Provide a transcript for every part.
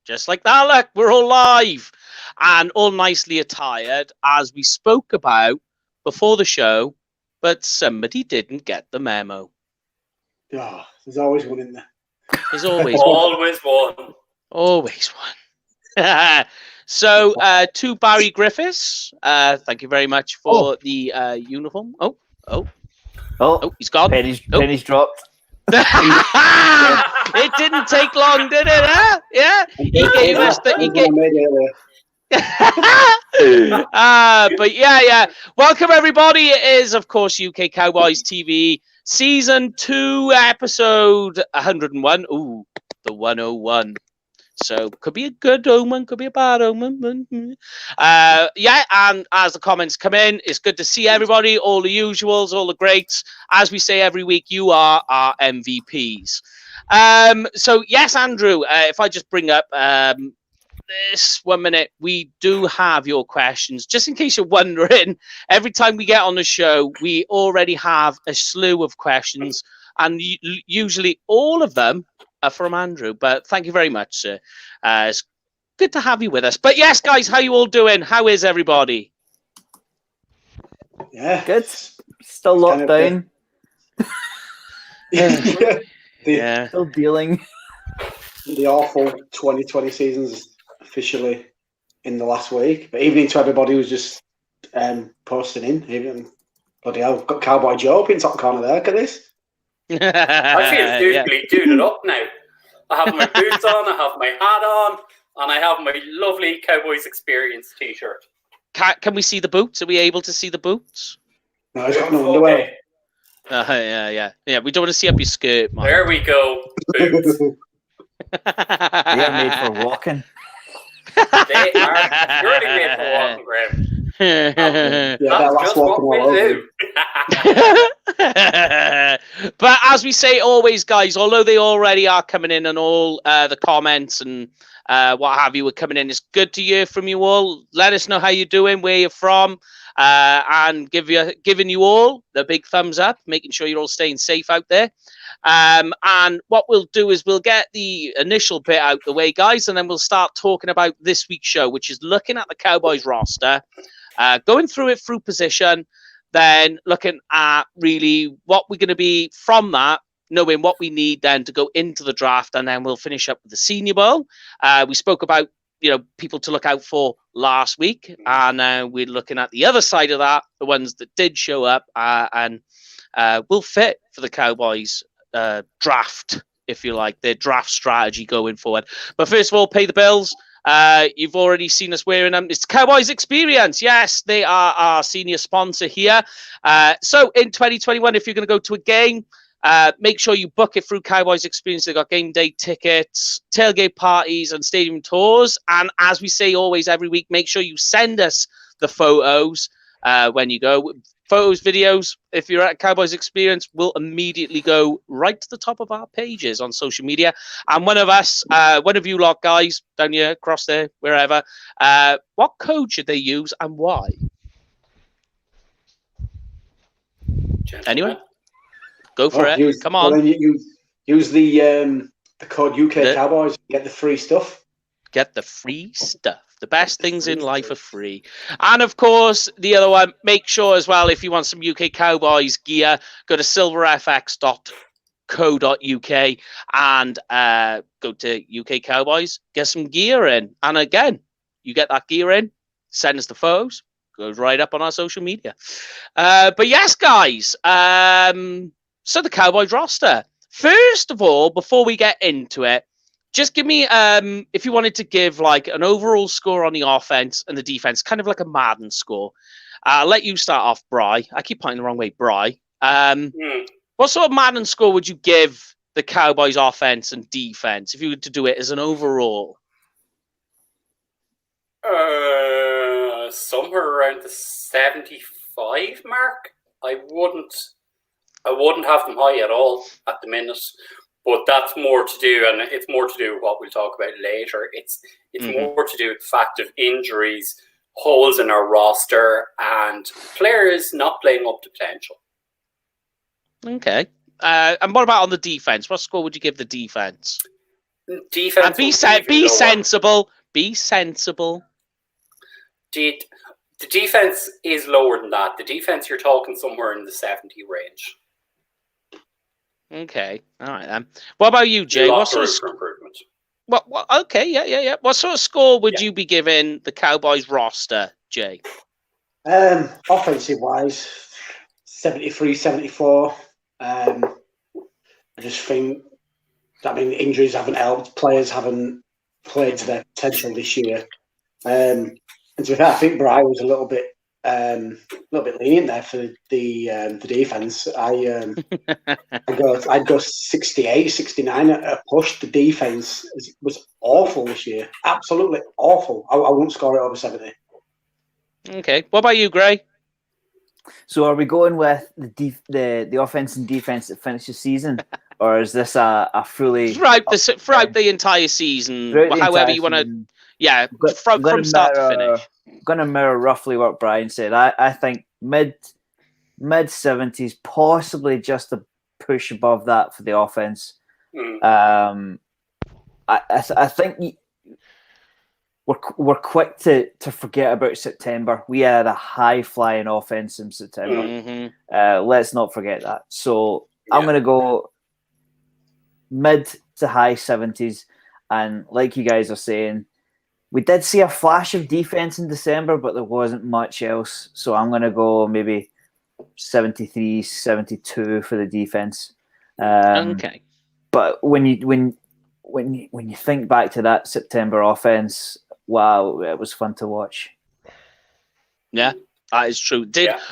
Just like that, look, we're all live and all nicely attired as we spoke about before the show, but somebody didn't get the memo. Oh, there's always one in there. There's always Always one. Always one. So, to Barry Griffiths, thank you very much for the uniform. Oh, he's gone. Penny's dropped. It didn't take long, did it? Huh? Yeah, he gave us the. But yeah. Welcome everybody. It is, of course, UK Cowboys TV Season 2, Episode 101. Ooh, the 101. So could be a good omen, could be a bad omen. Yeah, and as the comments come in, it's good to see everybody, all the usuals, all the greats. As we say every week, you are our MVPs. So yes, Andrew, if I just bring up this 1 minute, we do have your questions. Just in case you're wondering, every time we get on the show, we already have a slew of questions, and usually all of them are from Andrew. But thank you very much, sir. It's good to have you with us. But yes, guys, how you all doing? How is everybody? Yeah, good. Still locked down. Yeah. Still dealing. The awful 2020 season's officially in the last week. But evening to everybody who's just posting in. Even bloody hell, got Cowboy Joe up in top corner there. Look at this. I feel dutifully duded up now. I have my boots on, I have my hat on, and I have my lovely Cowboys Experience t-shirt. Can we see the boots? Are we able to see the boots? No, he's got no underwear. Yeah. We don't want to see up your skirt, man. There we go. Boots. They are made for walking. They are purely made for walking, Graham. That's just what we do. But as we say always, guys, although they already are coming in and all the comments and what have you are coming in, it's good to hear from you all. Let us know how you're doing, where you're from, and giving you all the big thumbs up, making sure you're all staying safe out there. And what we'll do is we'll get the initial bit out the way, guys, and then we'll start talking about this week's show, which is looking at the Cowboys roster, going through it through position, then looking at really what we're going to be from that, knowing what we need then to go into the draft, and then we'll finish up with the Senior Bowl. We spoke about, people to look out for last week, and we're looking at the other side of that, the ones that did show up and will fit for the Cowboys draft, if you like, their draft strategy going forward. But first of all, pay the bills. You've already seen us wearing them. It's Cowboys Experience. Yes, they are our senior sponsor here. So in 2021, if you're going to go to a game, make sure you book it through Cowboys Experience. They've got game day tickets, tailgate parties, and stadium tours. And as we say always every week, make sure you send us the photos when you go. Photos, videos, if you're at Cowboys Experience, will immediately go right to the top of our pages on social media. And one of you lot guys down here, across there, wherever, what code should they use and why? Anyone? Go for it. Come on. Well, then use the code UK Cowboys. Get the free stuff. Get the free stuff. The best things in life are free. And of course, the other one, make sure as well, if you want some UK Cowboys gear, go to silverfx.co.uk and go to UK Cowboys, get some gear in. And again, you get that gear in, send us the photos, goes right up on our social media. But yes, guys, so the Cowboys roster. First of all, before we get into it, just give me, if you wanted to give like an overall score on the offense and the defense, kind of like a Madden score. I'll let you start off, Bri. I keep pointing the wrong way, Bri. What sort of Madden score would you give the Cowboys offense and defense if you were to do it as an overall? Somewhere around the 75 mark. I wouldn't have them high at all at the minute. But that's more to do, and it's more to do with what we'll talk about later. It's more to do with the fact of injuries, holes in our roster, and players not playing up to potential. Okay. And what about on the defense? What score would you give the defense? Defense. And be lower. sensible. Be sensible. The defense is lower than that. The defense, you're talking somewhere in the 70 range. Okay, all right then. What about you, Jay? What sort of improvement? What? Okay, yeah. What sort of score would you be giving the Cowboys roster, Jay? Offensive wise, 73, 74. I just think, injuries haven't helped. Players haven't played to their potential this year. And to be fair, I think Bry was a little bit lenient there for the defense. I'd go 68, 69 at a push. The defense was awful this year. Absolutely awful. I won't score it over 70. Okay. What about you, Gray? So are we going with the offense and defense that finish the season, or is this a fully throughout the entire season, however you want to? Yeah, from start to finish. I'm going to mirror roughly what Brian said. I think mid 70s, possibly just a push above that for the offense. I think we're quick to forget about September. We had a high flying offense in September. Mm-hmm. Let's not forget that. So I'm going to go mid to high 70s, and like you guys are saying, we did see a flash of defense in December, but there wasn't much else. So I'm going to go maybe 73, 72 for the defense. Okay. But when you think back to that September offense, wow, it was fun to watch. Yeah, that is true.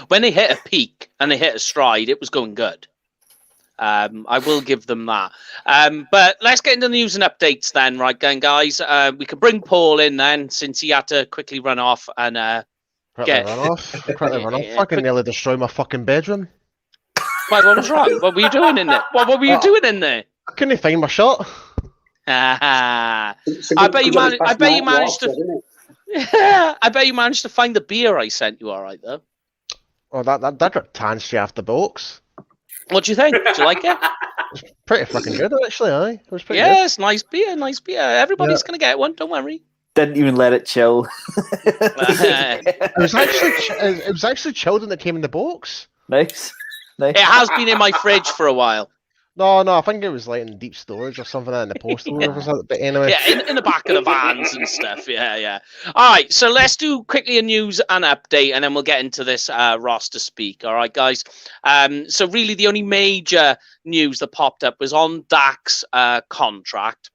When they hit a peak and they hit a stride, it was going good. I will give them that. But let's get into the news and updates then, right, guys? We can bring Paul in then, since he had to quickly run off and run off. Fucking nearly destroy my fucking bedroom. Why, what was wrong? What were you doing in there? What were you doing in there? I couldn't find my shot. I bet you managed to. I bet you managed to find the beer I sent you. All right, though. Oh, that tansy after box. What do you think? Do you like it? It's pretty fucking good, actually. It was pretty good. Yes, nice beer. Everybody's gonna get one. Don't worry. Didn't even let it chill. It was actually chilled when it came in the box. Nice. It has been in my fridge for a while. No, I think it was like in deep storage or something in the postal or something. But anyway. Yeah, in the back of the vans and stuff. Yeah. All right, so let's do quickly a news and update, and then we'll get into this roster speak. All right, guys. So really, the only major news that popped up was on Dak's contract.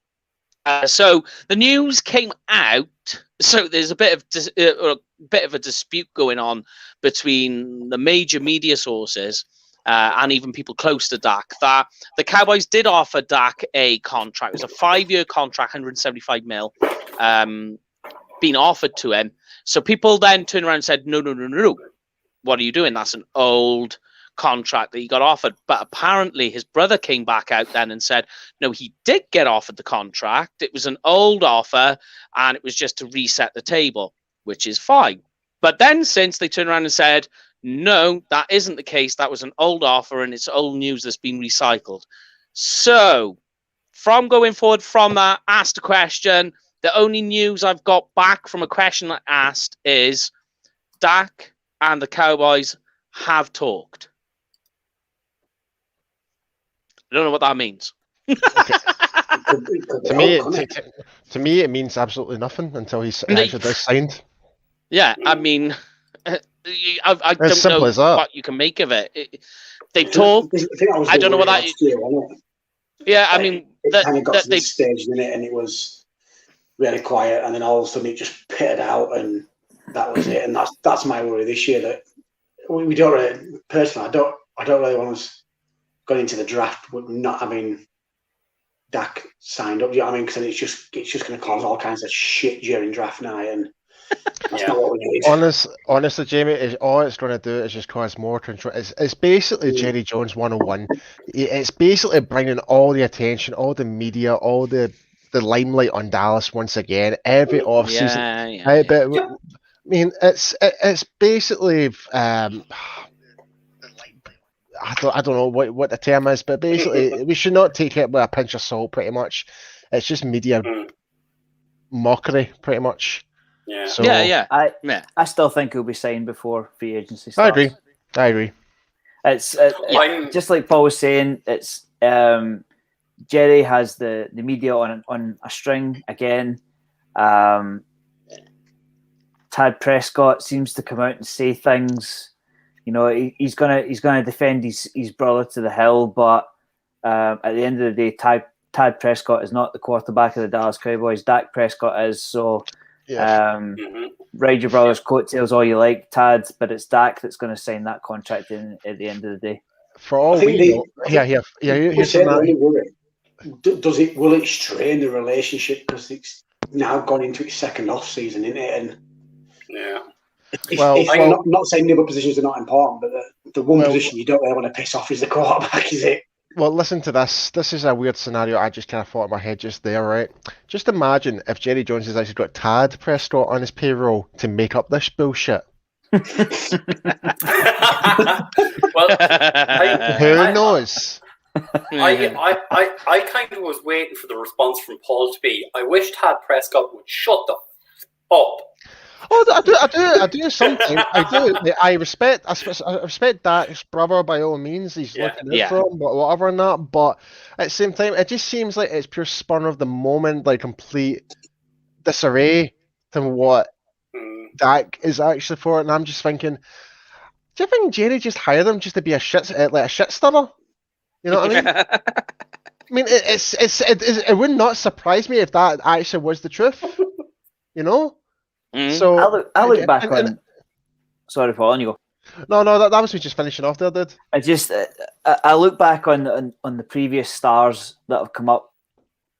So the news came out. So there's a bit of a dispute going on between the major media sources. And even people close to Dak, that the Cowboys did offer Dak a contract. It was a 5-year contract, 175 mil, being offered to him. So people then turned around and said, no. What are you doing? That's an old contract that he got offered. But apparently his brother came back out then and said, no, he did get offered the contract. It was an old offer, and it was just to reset the table, which is fine. But then since they turned around and said, no, that isn't the case. That was an old offer, and it's old news that's been recycled. So, from going forward from that, asked a question. The only news I've got back from a question I asked is Dak and the Cowboys have talked. I don't know what that means. To me, it means absolutely nothing until he's actually does signed. Yeah, I mean, I don't know what you can make of it. They talked. I don't know what that is. Yeah, I mean, it kind of got to this stage, didn't it? And it was really quiet, and then all of a sudden it just pitted out, and that was it. And that's my worry this year, that we don't really, personally, I don't really want us going into the draft with not having Dak signed up. Do you know what I mean? Because then it's just going to cause all kinds of shit during draft night, and that's not what we need. Honestly, Jamie, all it's going to do is just cause more control. It's basically Jerry Jones 101. It's basically bringing all the attention, all the media, all the limelight on Dallas once again. Every offseason. I mean, it's basically I don't know what the term is, but basically we should not take it with a pinch of salt. Pretty much, It's just media mockery, pretty much. Yeah. So I still think he'll be signed before free agency starts. I agree. It's just like Paul was saying. It's Jerry has the media on a string again. Tad Prescott seems to come out and say things. You know, he's gonna defend his brother to the hill, but at the end of the day, Tad Prescott is not the quarterback of the Dallas Cowboys. Dak Prescott is. So ride your brother's coattails all you like, Tad, but it's Dak that's going to sign that contract at the end of the day. For all we know, will it strain the relationship because it's now gone into its second off season, isn't it? And I'm not saying the other positions are not important, but the one position you don't really want to piss off is the quarterback, is it? Well, listen to this. This is a weird scenario I just kind of thought in my head just there, right? Just imagine if Jerry Jones has actually got Tad Prescott on his payroll to make up this bullshit. Well, who knows? I kind of was waiting for the response from Paul to be, I wish Tad Prescott would shut the up. Oh, I do something. I do. I respect Dak's brother by all means. He's looking out for him, whatever and that. But at the same time, it just seems like it's pure spur of the moment, like complete disarray to what Dak is actually for. And I'm just thinking, do you think Jerry just hired him just to be a shit stirrer? You know what I mean? I mean, it would not surprise me if that actually was the truth. You know. So I look back on. Sorry, Paul, on you go. No, that was me just finishing off there, dude. I look back on the previous stars that have come up.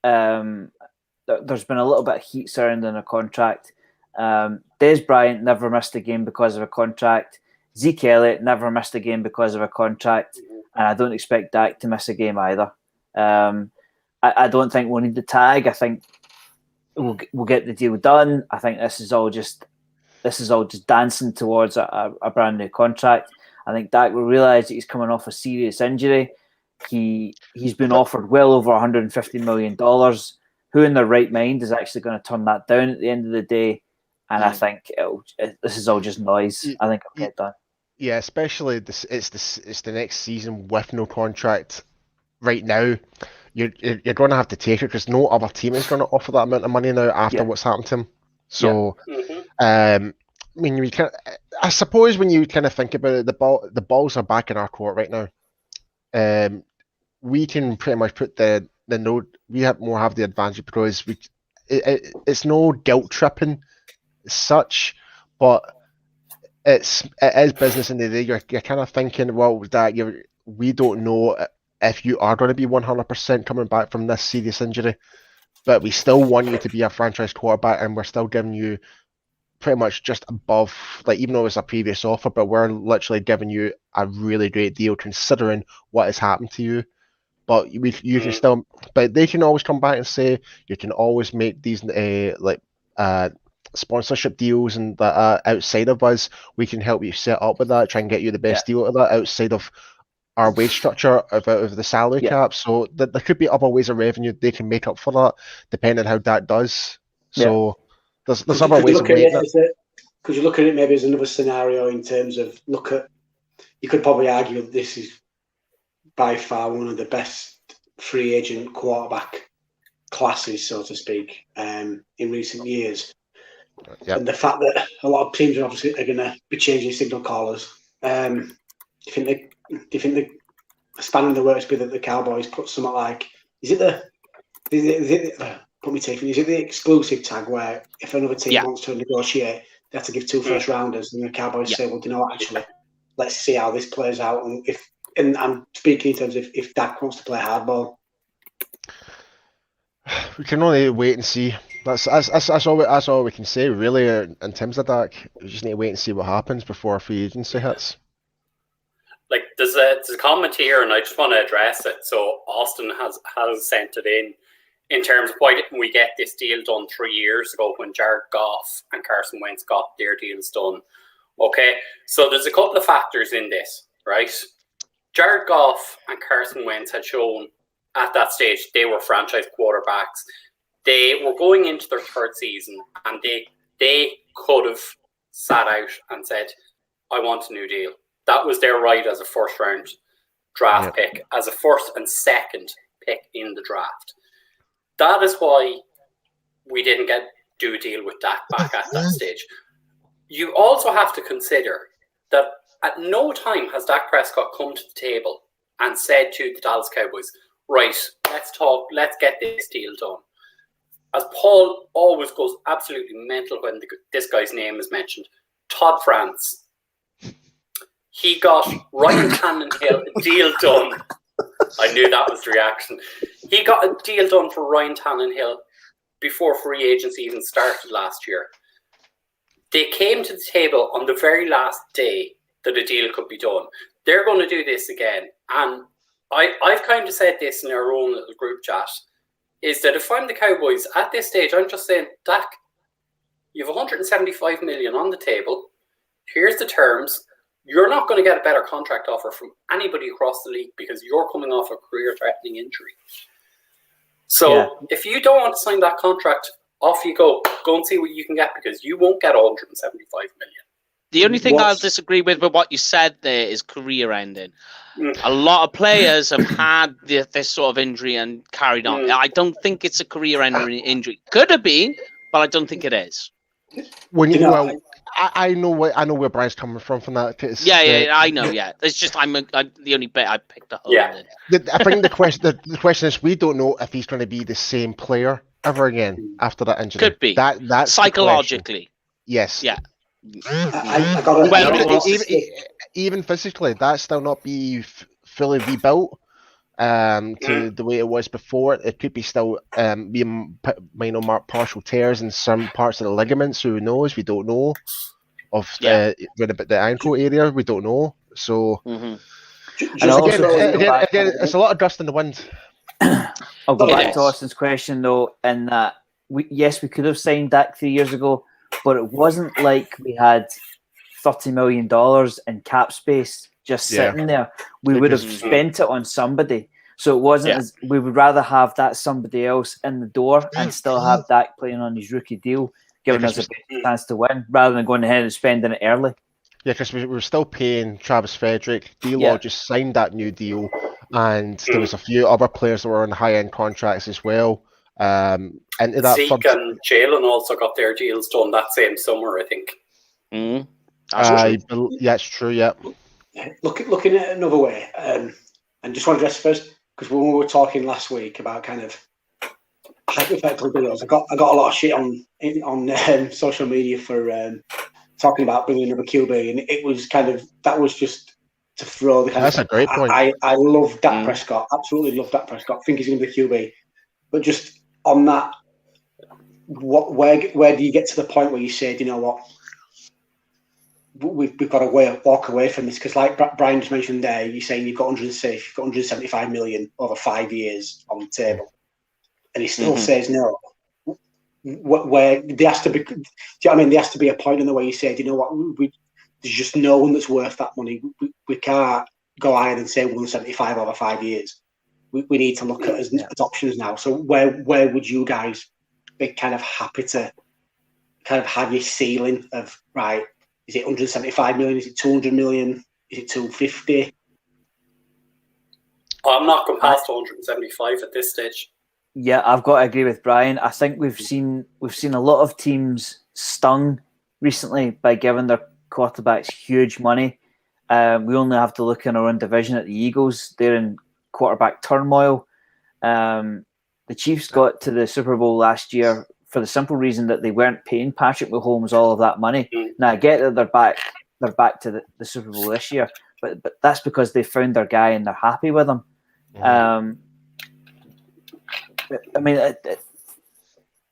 There's been a little bit of heat surrounding a contract. Des Bryant never missed a game because of a contract. Zeke Elliott never missed a game because of a contract, and I don't expect Dak to miss a game either. I don't think we'll need the tag. I think we'll get the deal done. I think this is all just dancing towards a brand new contract. I think Dak will realise that he's coming off a serious injury. He's been offered well over $150 million. Who in their right mind is actually going to turn that down at the end of the day? And I think this is all just noise. I think it'll get done. Yeah, especially it's the next season with no contract right now. You're going to have to take it because no other team is going to offer that amount of money now after what's happened to him. So, I mean, I suppose when you kind of think about it, the balls are back in our court right now. We can pretty much put the note. We have the advantage because it's no guilt tripping as such, but it is business in the day. You're kind of thinking, well, that we don't know if you are going to be 100% coming back from this serious injury, but we still want you to be a franchise quarterback, and we're still giving you pretty much just above, like, even though it's a previous offer, but we're literally giving you a really great deal considering what has happened to you. But you can still, but they can always come back and say you can always make these sponsorship deals and that outside of us. We can help you set up with that, try and get you the best deal out of that outside of our wage structure out of the salary cap. So there could be other ways of revenue they can make up for that, depending on how that does. So there's other ways of making it. Could you look at it maybe as another scenario in terms of you could probably argue that this is by far one of the best free agent quarterback classes, so to speak, in recent years. And the fact that a lot of teams are obviously going to be changing signal callers. Do you think the span in the works be that the Cowboys put something like, put me teeth in, is it the exclusive tag where if another team wants to negotiate, they have to give 2 first rounders, and the Cowboys say, well, do you know what, actually, let's see how this plays out. And I'm speaking in terms of if Dak wants to play hardball. We can only wait and see. That's all we can say, really, in terms of Dak. We just need to wait and see what happens before free agency hits. Like, there's a comment here, and I just want to address it. So Austin has sent it in terms of why didn't we get this deal done 3 years ago when Jared Goff and Carson Wentz got their deals done. Okay, so there's a couple of factors in this, right? Jared Goff and Carson Wentz had shown at that stage, they were franchise quarterbacks. They were going into their third season, and they could have sat out and said, I want a new deal. That was their right as a first-round draft pick, as a first and second pick in the draft. That is why we didn't do a deal with Dak back at that stage. You also have to consider that at no time has Dak Prescott come to the table and said to the Dallas Cowboys, right, let's talk, let's get this deal done. As Paul always goes absolutely mental when this guy's name is mentioned, Todd France. He got Ryan Tannehill a deal done. I knew that was the reaction. He got a deal done for Ryan Tannehill before free agency even started last year. They came to the table on the very last day that a deal could be done. They're going to do this again. And I've kind of said this in our own little group chat, is that if I'm the Cowboys at this stage, I'm just saying, Dak, you have 175 million on the table. Here's the terms. You're not going to get a better contract offer from anybody across the league because you're coming off a career-threatening injury. So if you don't want to sign that contract, off you go. Go and see what you can get because you won't get 175 million. The only thing I'll disagree with what you said there is career ending. A lot of players have had this sort of injury and carried on. I don't think it's a career-ending injury. Could have been, but I don't think it is. I know where Brian's coming from that. I know. Yeah, it's just I'm the only bit I picked a hole in. I think the question is we don't know if he's going to be the same player ever again after that injury. Could be. That's psychologically. Yes. Yeah. Even physically, that still not be fully rebuilt to the way it was before. It could be still being partial tears in some parts of the ligaments. Who knows? We don't know. The ankle area, we don't know. So again, it's a lot of dust in the wind. I'll go back to Austin's question though, in that we could have signed Dak 3 years ago, but it wasn't like we had $30 million in cap space just sitting there. We would have spent it on somebody. So it wasn't as we would rather have that somebody else in the door and still have Dak playing on his rookie deal, giving us a chance to win, rather than going ahead and spending it early. Yeah, because we were still paying Travis Frederick. D-Law just signed that new deal, and there was a few other players that were on high-end contracts as well. And that Zeke and Jalen also got their deals done that same summer, I think. Yeah, it's true. Yeah. Looking at it another way, and just want to address first, because when we were talking last week about kind of hypothetical deals, I got a lot of shit on social media for talking about bringing another QB, and it was that was just to throw the kind That's a great point. I love Dak Prescott, absolutely love Dak Prescott. Think he's going to be QB, but just on that, where do you get to the point where you say, you know what? We've got to walk away from this, because like Brian just mentioned there, you're saying you've got 175 million over 5 years on the table, and he still says no. Where there has to be, do you know what I mean? There has to be a point in the way you say, you know what, there's just no one that's worth that money. We can't go higher than say 175 over 5 years. We need to look at as options now. So where would you guys be kind of happy to kind of have your ceiling of, right? Is it 175 million? Is it 200 million? Is it 250? I'm not going past 175 at this stage. Yeah, I've got to agree with Brian. I think we've seen a lot of teams stung recently by giving their quarterbacks huge money. We only have to look in our own division at the Eagles. They're in quarterback turmoil. The Chiefs got to the Super Bowl last year for the simple reason that they weren't paying Patrick Mahomes all of that money. Now I get that they're back to the Super Bowl this year, but that's because they found their guy and they're happy with him. I mean,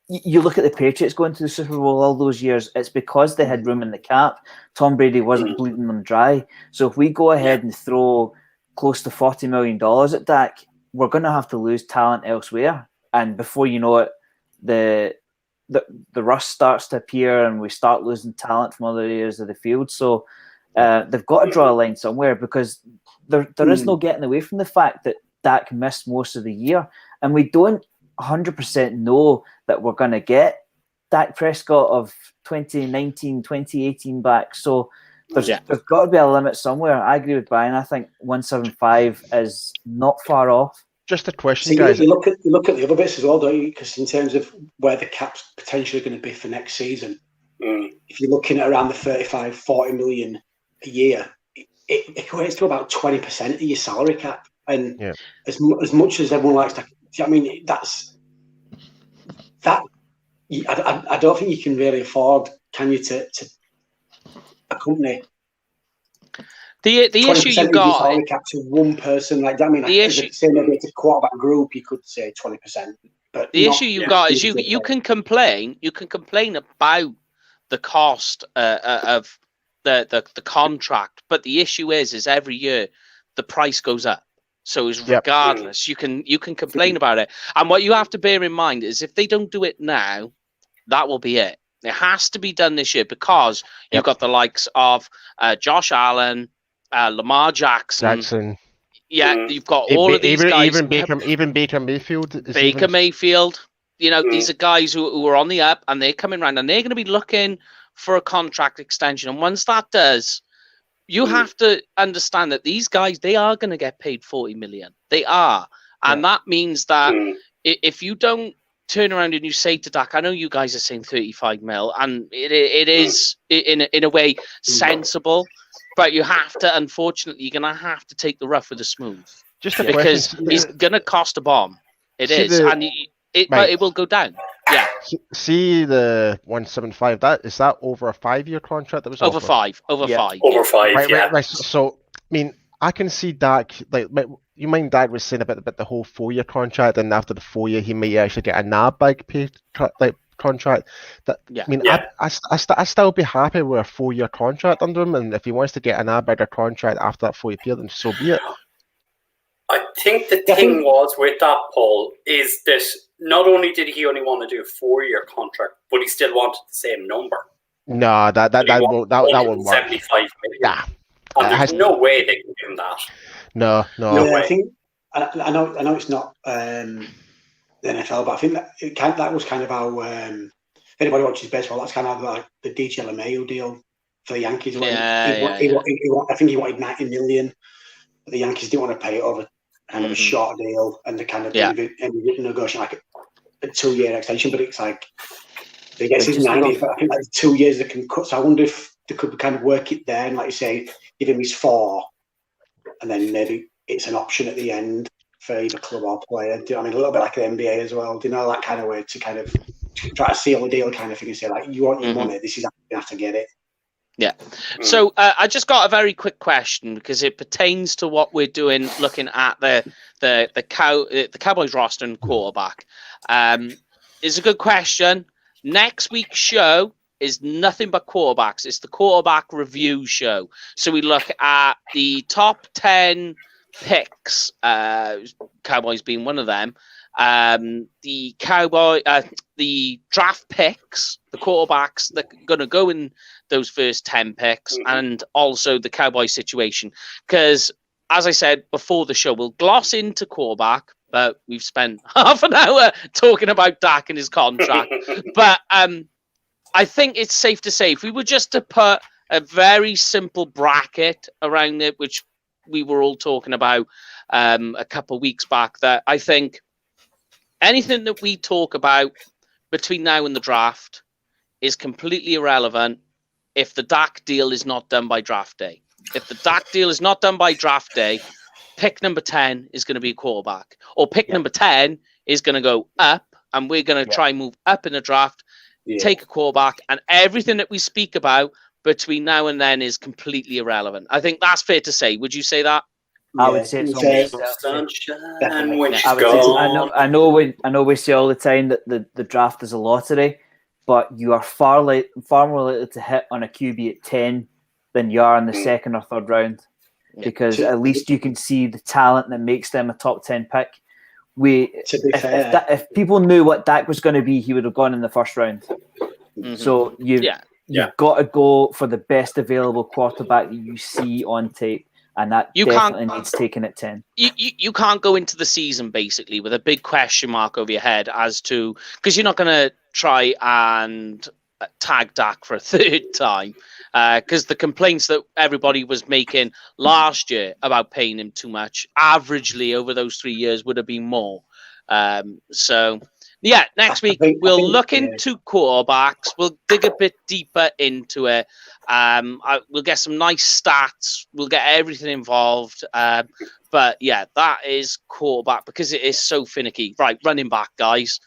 you look at the Patriots going to the Super Bowl all those years, it's because they had room in the cap. Tom Brady wasn't bleeding them dry. So if we go ahead and throw close to $40 million at Dak, we're going to have to lose talent elsewhere. And before you know it, the rust starts to appear and we start losing talent from other areas of the field. So they've got to draw a line somewhere, because there is no getting away from the fact that Dak missed most of the year, and we don't 100% know that we're going to get Dak Prescott of 2019, 2018 back. So there's got to be a limit somewhere. I agree with Brian. I think 175 is not far off. Just a question, See, guys. You look at the other bits as well, don't you? Because in terms of where the cap's potentially going to be for next season, if you're looking at around the 35, 40 million a year, it equates to about 20% of your salary cap. And as much as everyone likes to, I mean, that's that. I don't think you can really afford, can you, to accompany the issue you got salary cap to one person like that. I mean, say maybe it's a quarterback group, you could say 20%. But the issue you got is you can complain. You can complain about the cost of the contract, but the issue is every year the price goes up. So it's regardless, you can complain about it. And what you have to bear in mind is if they don't do it now, that will be it. It has to be done this year because you've got the likes of Josh Allen, Lamar Jackson. Yeah, you've got all of these guys. Even Baker Mayfield. Mayfield. You know, these are guys who are on the up and they're coming around and they're going to be looking for a contract extension. And once that does, you have to understand that these guys, they are going to get paid 40 million. They are. And that means that if you don't turn around and you say to Dak, I know you guys are saying 35 mil, and it is in a way sensible, but you have to, unfortunately, you're going to have to take the rough with the smooth. Because he's going to cost a bomb. It is. And but it will go down. Yeah. See the 175. Is that over a 5-year contract that was over offered? 5? Over 5. Over 5. Right. So I mean, I can see Dak. Like you mind Dak was saying about the whole 4-year contract, and after the 4 year, he may actually get a nab bag pay contract. I mean, I still be happy with a 4-year contract under him, and if he wants to get a nab bigger contract after that 4 year, then so be it. I think the thing was with that, Paul, is that not only did he only want to do a 4-year contract, but he still wanted the same number. No, that won't work. 75 million. Yeah. And there's no way they can do that. No. Yeah, I think I know it's not the NFL, but I think that was kind of how if anybody watches baseball, that's kind of like the DJ LeMahieu deal for the Yankees. I think he wanted 90 million, but the Yankees didn't want to pay it over kind of a short deal, and they kind of ended negotiating like a 2-year extension. But it's like they get his 90, but I think like 2 years they can cut. So I wonder if they could kind of work it there and, like you say, give him his 4, and then maybe it's an option at the end for either club or player. I mean, a little bit like the NBA as well. Do you know, that kind of way to kind of try to seal the deal kind of thing and say, like, you want your money, this is how you have to get it. Yeah. So I just got a very quick question because it pertains to what we're doing, looking at the Cowboys roster and quarterback. It's a good question. Next week's show is nothing but quarterbacks. It's the quarterback review show. So we look at the top 10 picks, Cowboys being one of them. The draft picks, the quarterbacks that are going to go in those first 10 picks, and also the Cowboys situation. Because, as I said before the show, we'll gloss into quarterback, but we've spent half an hour talking about Dak and his contract. But I think it's safe to say, if we were just to put a very simple bracket around it, which we were all talking about a couple of weeks back, that I think anything that we talk about between now and the draft is completely irrelevant if the Dak deal is not done by draft day. If the Dak deal is not done by draft day, pick number 10 is going to be a quarterback. Or pick number 10 is going to go up, and we're going to try and move up in the draft, take a quarterback, and everything that we speak about between now and then is completely irrelevant. I think that's fair to say. Would you say that? I would say it's sunshine when she's gone. I know we say all the time that the draft is a lottery, but you are far more likely to hit on a QB at 10 than you are in the second or third round, because at least you can see the talent that makes them a top 10 pick. If people knew what Dak was going to be, he would have gone in the first round. So you've got to go for the best available quarterback that you see on tape. and that You definitely needs taking at 10. You can't go into the season basically with a big question mark over your head as to, because you're not going to try and tag Dak for a third time, because the complaints that everybody was making last year about paying him too much, averagely over those 3 years would have been more. So yeah, next week we'll look into quarterbacks. We'll dig a bit deeper into it. We'll get some nice stats. We'll get everything involved. But yeah, that is quarterback because it is so finicky. Right, running back, guys.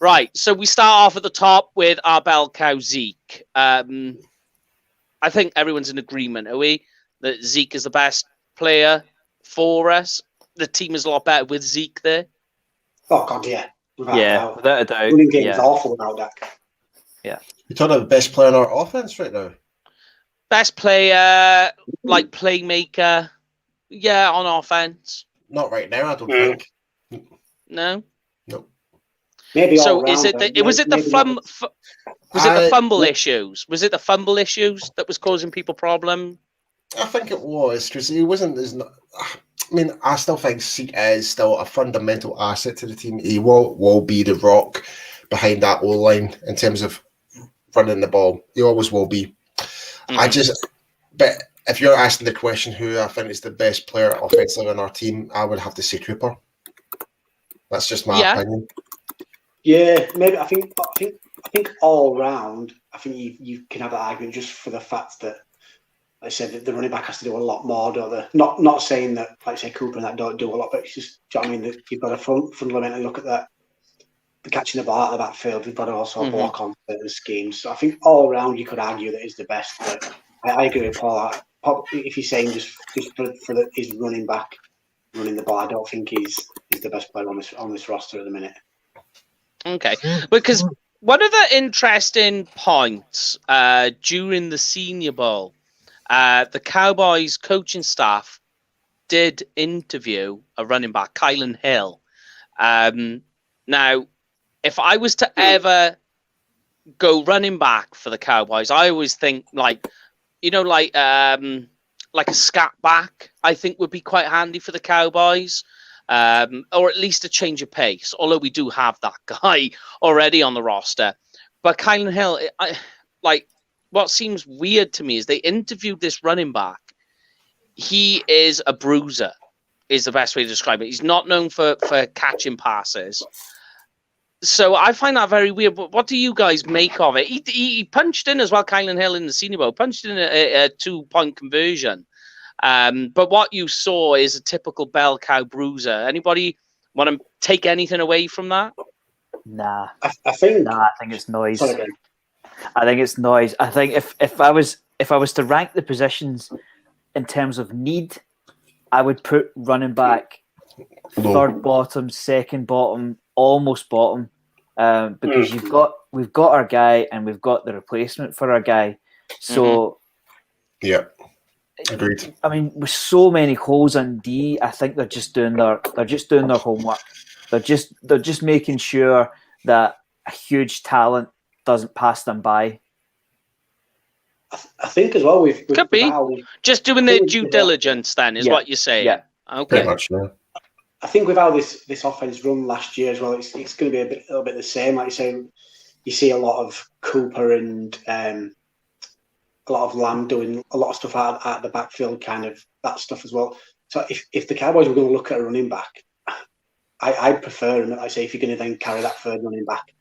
Right, so we start off at the top with our bell cow Zeke. I think everyone's in agreement, are we? That Zeke is the best player for us. The team is a lot better with Zeke there. Oh God, yeah. Without a doubt. Running game is awful without Dak. Yeah. You're talking about the best player in our offense right now? Best player, like playmaker, yeah, on offense. Not right now, I don't think. No. Maybe so is it the fumble issues? Was it the fumble issues that was causing people problem? I think it was because he wasn't as. I mean, I still think Zeke is still a fundamental asset to the team. He will be the rock behind that O-line in terms of running the ball. He always will be. But if you're asking the question who I think is the best player offensively on our team, I would have to say Cooper. That's just my opinion. Yeah, maybe I think all round, I think you can have that argument just for the fact that, like I said, that the running back has to do a lot more, don't they? Not saying that, like say, Cooper and that don't do a lot, but it's just, do you know what I mean? That you've got to fundamentally look at that. The catching the ball out of the backfield, you've got to also block on certain schemes. So I think all round you could argue that he's the best. But I agree with Paul. If you're saying just for his running back, running the ball, I don't think he's the best player on this roster at the minute. Okay, because one of the interesting points during the Senior Bowl, the Cowboys coaching staff did interview a running back, Kylan Hill. Now, if I was to ever go running back for the Cowboys, I always think like a scat back, I think would be quite handy for the Cowboys. Or at least a change of pace, although we do have that guy already on the roster. But Kylan Hill, what seems weird to me is they interviewed this running back. He is a bruiser, is the best way to describe it. He's not known for catching passes. So I find that very weird. But what do you guys make of it? He punched in as well, Kylan Hill, in the Senior Bowl, punched in a 2-point conversion. But what you saw is a typical bell cow bruiser. Anybody want to take anything away from that? Nah. I think it's noise. I think it's noise. I think if I was to rank the positions in terms of need, I would put running back third bottom, second bottom, almost bottom, because we've got our guy and we've got the replacement for our guy. So yeah. Agreed. I mean, with so many holes on D, I think they're just doing their homework. They're just making sure that a huge talent doesn't pass them by. I think as well we've could be just doing their due diligence. Then is what you're saying. Yeah. Okay. Pretty much. Yeah. I think with how this offense run last year as well, it's going to be a little bit the same. Like you say, you see a lot of Cooper and a lot of Lamb doing a lot of stuff out of the backfield, kind of that stuff as well. So if the Cowboys were going to look at a running back, I'd prefer him. I say if you're going to then carry that third running back,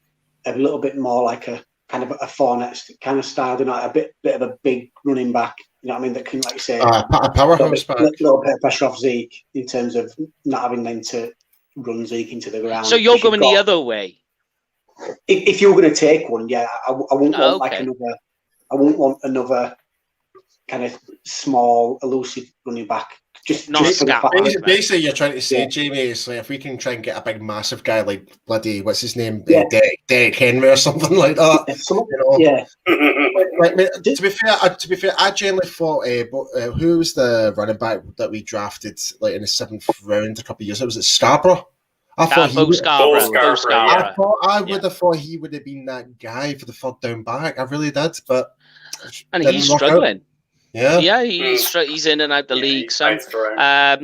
a little bit more like a kind of a Fournette kind of style, a bit of a big running back. You know what I mean? That can, like you say, a powerhouse back. A little bit of pressure off Zeke in terms of not having then to run Zeke into the ground. So you're going the other way. If you were going to take one, yeah, I wouldn't want like another. I wouldn't want another kind of small, elusive running back. Basically, you're trying to say, Jamie, is like if we can try and get a big, massive guy like bloody, what's his name, Derek Henry or something like that. To be fair, I generally thought, who was the running back that we drafted like in the 7th round a couple of years ago? Was it Scarborough? I thought I would have thought he would have been that guy for the third down back. I really did, but and he's struggling. Yeah, he's in and out the league. So, but I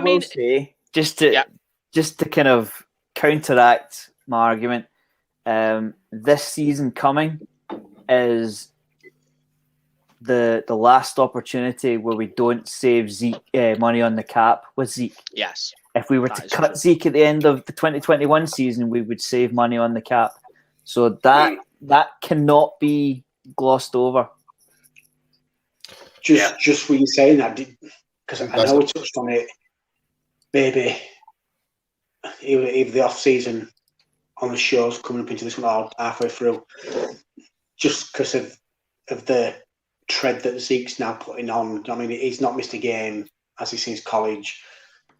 mean, will say, just to kind of counteract my argument, this season coming is the last opportunity where we don't save Zeke money on the cap with Zeke. Yes. If we were to cut Zeke at the end of the 2021 season, we would save money on the cap. So that cannot be glossed over. Just when you're saying that, because I know we touched on it, maybe either the off season on the shows coming up into this one or halfway through, just because of the tread that Zeke's now putting on. I mean, he's not missed a game as he's since college.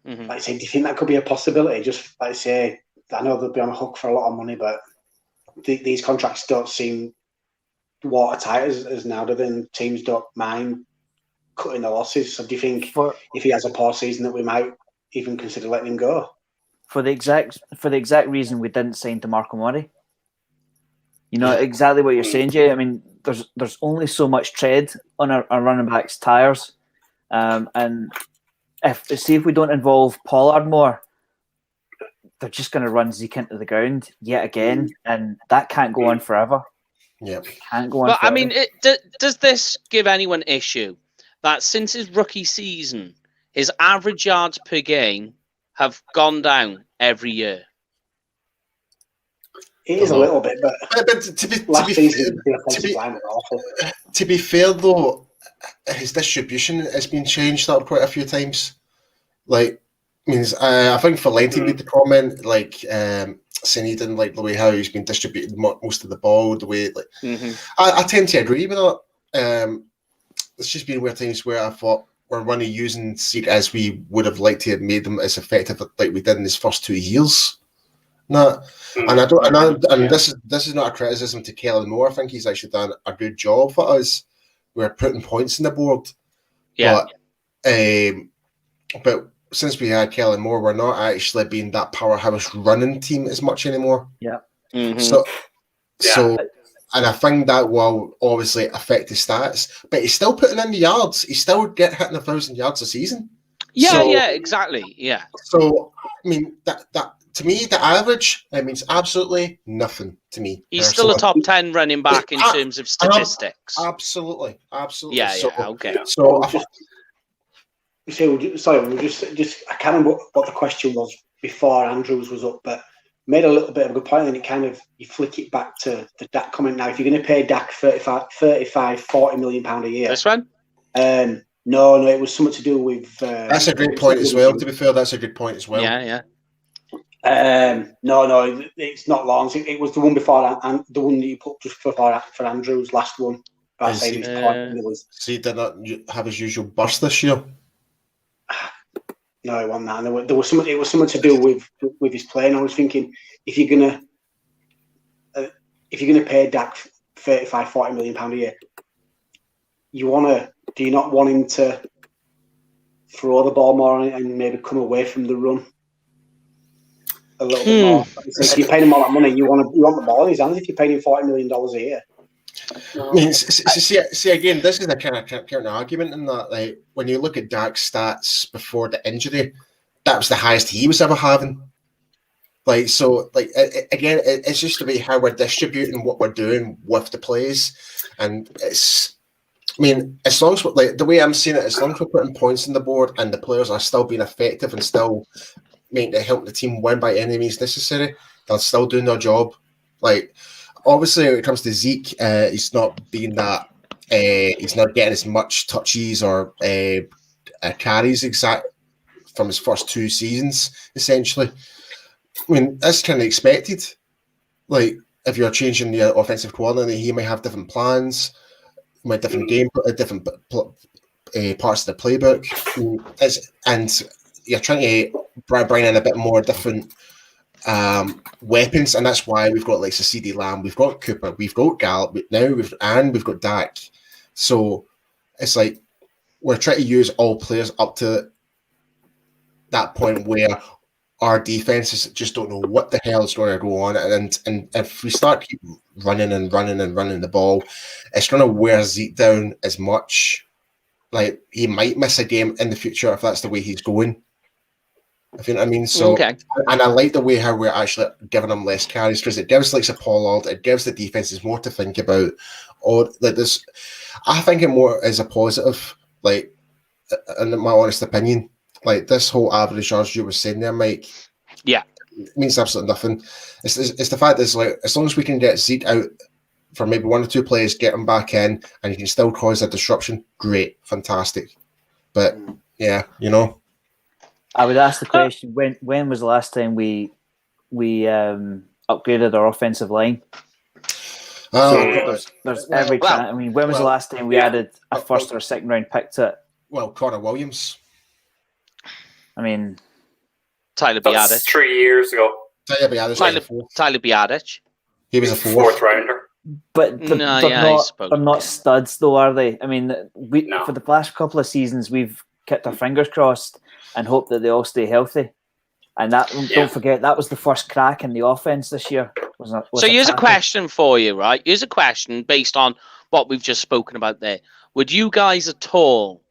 Mm-hmm. Like I say, do you think that could be a possibility? Just like I say, I know they'll be on a hook for a lot of money, but these contracts don't seem watertight as now, then teams don't mind cutting the losses. So do you think if he has a poor season that we might even consider letting him go? For the exact reason we didn't sign DeMarco Murray. You know exactly what you're saying, Jay. I mean, there's only so much tread on our running backs' tires, and if we don't involve Pollard more, they're just going to run Zeke into the ground yet again, and that can't go on forever. Yeah, can't go on. But forever. I mean, does this give anyone issue that since his rookie season, his average yards per game have gone down every year? It is a little bit, but to be fair though, his distribution has been changed up quite a few times. Like, means I think Valenti made the comment, like saying he didn't like the way how he's been distributed most of the ball. The way, like, I tend to agree with that. It's just been weird times where I thought we're running using Zeke as we would have liked to have made them as effective like we did in his first 2 years. No, and this is not a criticism to Kellen Moore. I think he's actually done a good job for us. We're putting points on the board. Yeah. But since we had Kellen Moore, we're not actually being that powerhouse running team as much anymore. Yeah. Mm-hmm. So, and I think that will obviously affect his stats. But he's still putting in the yards. He's still hitting 1,000 yards a season. Yeah, exactly. Yeah. So I mean that to me, the average, it means absolutely nothing to me. He's still a top 10 running back in terms of statistics. Absolutely. Yeah, okay. So, I can't remember what the question was before Andrews was up, but made a little bit of a good point, and it kind of, you flick it back to the Dak comment now. If you're going to pay Dak 40 million pound a year. This one? No, it was something to do with... that's a great point as well, to be fair. That's a good point as well. Yeah. No, it's not long. It was the one before, and the one that you put just for Andrew's last one. So he did not have his usual burst this year? No, it wasn't that. And there was something. It was something to do with his playing. I was thinking, if you're gonna pay Dak 40 million pound a year, do you not want him to throw the ball more and maybe come away from the run a little bit more? So if you're paying him all that money, you want the ball in his hands. If you're paying him $40 million a year. I mean, see again, this is a kind of counter argument in that, like, when you look at Dak's stats before the injury, that was the highest he was ever having. Like, so, like, again, it's just the way how we're distributing what we're doing with the plays, and it's, I mean, as long as like the way I'm seeing it, as long as we're putting points on the board and the players are still being effective and still help the team win by any means necessary, they're still doing their job. Like, obviously, when it comes to Zeke, he's not being that. He's not getting as much touches or carries exact from his first 2 seasons. Essentially, I mean, that's kind of expected. Like, if you're changing the offensive coordinator, he might have different plans, might different different parts of the playbook, and you're trying to bring in a bit more different weapons, and that's why we've got like CeeDee Lamb, we've got Cooper, we've got Gallup now, we've got Dak. So it's like we're trying to use all players up to that point where our defenses just don't know what the hell is going to go on, and if we start keep running the ball, it's going to wear Zeke down as much like he might miss a game in the future if that's the way he's going. If you know what I mean. So, Okay. and I like the way how we're actually giving him less carries because it gives like a Pollard, it gives the defenses more to think about. Or like this, I think it more is a positive. Like, in my honest opinion, like this whole average yards you were saying there, Mike. Yeah, it means absolutely nothing. It's the fact that it's like as long as we can get Zeke out for maybe 1 or 2 plays, get him back in, and he can still cause a disruption. Great, fantastic. But yeah, you know. I would ask the question: when was the last time we upgraded our offensive line? So there's every chance. I mean, when was the last time we added a first or a second round pick to it? Well, Connor Williams. I mean, Tyler Biadasz. 3 years ago. Tyler Biadasz. He was a fourth rounder. But they're not studs, though, are they? I mean, for the last couple of seasons, we've kept our fingers crossed and hope that they all stay healthy. And don't forget, that was the first crack in the offense this year. So here's a question for you, right? Here's a question based on what we've just spoken about there. Would you guys at all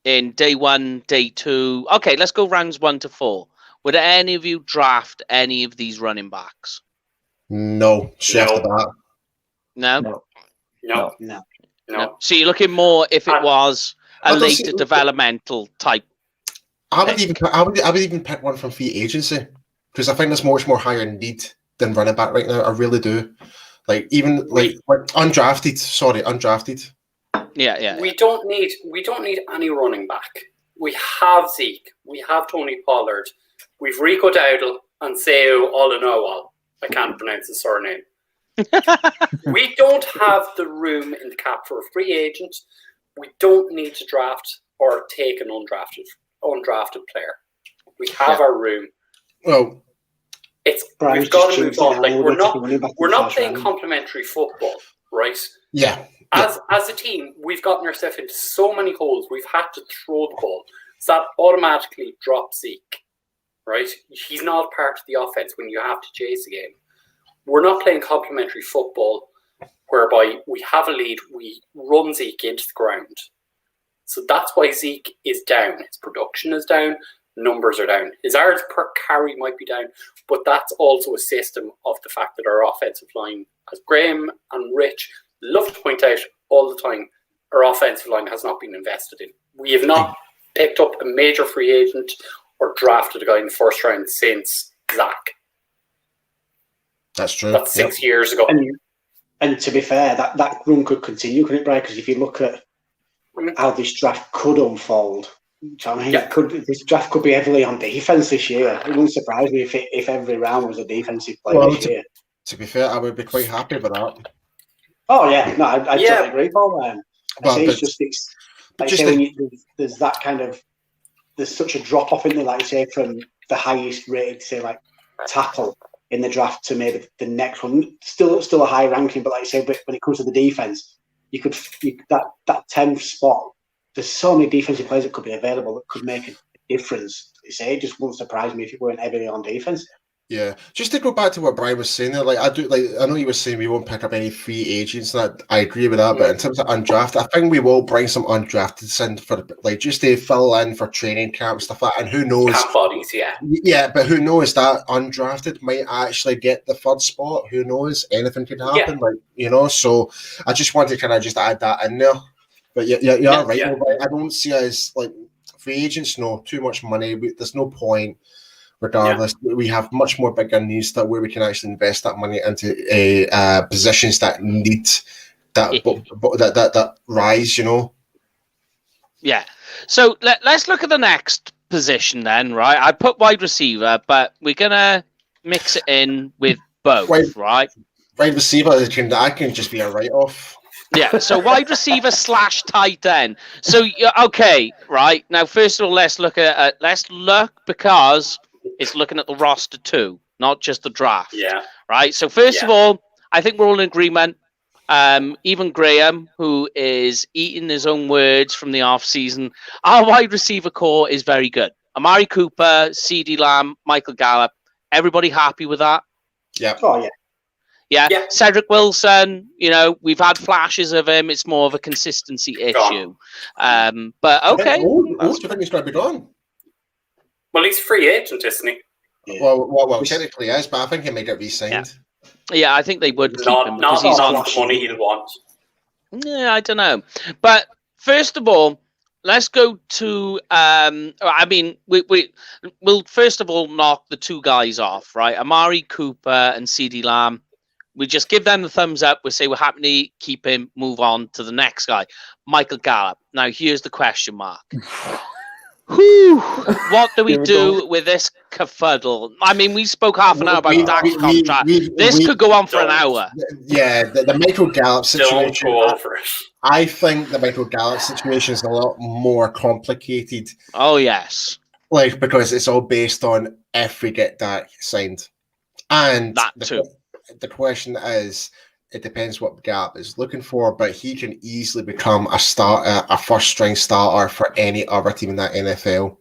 in day 1, day 2? Okay, let's go rounds 1 to 4. Would any of you draft any of these running backs? No. After that. No. So you're looking more if it was a later developmental type. I would even pick one from free agency because I think there's much more higher need than running back right now. I really do. Like even like undrafted. Yeah. We don't need any running back. We have Zeke. We have Tony Pollard. We've Rico Dowdle and Seo Olanowo. I can't pronounce his surname. We don't have the room in the cap for a free agent. We don't need to draft or take an undrafted player. We have our room. Well, we've got to move on. Like we're not playing complementary football, right? Yeah. As a team, we've gotten ourselves into so many holes. We've had to throw the ball, so that automatically drops Zeke, right? He's not part of the offense when you have to chase a game. We're not playing complementary football, whereby we have a lead, we run Zeke into the ground. So that's why Zeke is down. His production is down. Numbers are down. His yards per carry might be down, but that's also a system of the fact that our offensive line, as Graham and Rich love to point out all the time, our offensive line has not been invested in. We have not picked up a major free agent or drafted a guy in the first round since Zach. That's true. That's 6 years ago. And to be fair, that run could continue, couldn't it, Brian? Because if you look at how this draft could unfold, this draft could be heavily on defense this year. It wouldn't surprise me if every round was a defensive player this year. To be fair, I would be quite happy with that. Oh yeah, no, I totally agree, Paul. There's that kind of there's such a drop off in there, like you say, from the highest rated, say like tackle in the draft to maybe the next one. Still a high ranking, but like you say, but when it comes to the defense, that 10th spot. There's so many defensive players that could be available that could make a difference. It just wouldn't surprise me if it weren't heavily on defense. Yeah, just to go back to what Brian was saying there, I know you were saying we won't pick up any free agents, and I agree with that. But in terms of undrafted, I think we will bring some undrafted in for just to fill in for training camp stuff like that. And who knows? Camp bodies, yeah. Yeah, but who knows that undrafted might actually get the third spot? Who knows? Anything could happen, So I just wanted to kind of just add that in there. But you're right. Yeah. I don't see it as like free agents. No, too much money. There's no point. Regardless, we have much more bigger needs where we can actually invest that money into positions that need that rise. Yeah. So let's look at the next position then, right? I put wide receiver, but we're gonna mix it in with both, right? Wide receiver that can just be a write-off. Yeah, so wide receiver / tight end. So okay, right now. First of all, let's look because it's looking at the roster too, not just the draft. Yeah. Right. So first of all, I think we're all in agreement. Even Graham, who is eating his own words from the off season, our wide receiver core is very good. Amari Cooper, CeeDee Lamb, Michael Gallup. Everybody happy with that? Yeah. Oh yeah. Yeah. Yeah. Cedric Wilson, we've had flashes of him. It's more of a consistency issue. But okay. Do you think he's going to be gone? Well, he's free agent, isn't he? Yeah. Well, technically he is, but I think he may get re-signed. Yeah, I think they would keep him because Not he's on the money he'll want. Yeah, I don't know. But first of all, let's go to we'll first of all knock the two guys off, right? Amari Cooper and CeeDee Lamb. We just give them the thumbs up. We say we're happy to keep him, move on to the next guy, Michael Gallup. Now, here's the question mark. What do we do with this kerfuddle? I mean, we spoke half an hour about Dak's contract. This could go on for an hour. Yeah, the Michael Gallup situation. Don't go over it. I think the Michael Gallup situation is a lot more complicated. Oh, yes. Because it's all based on if we get Dak signed. And that too. The question is, it depends what Gallup is looking for, but he can easily become a first-string starter for any other team in that NFL.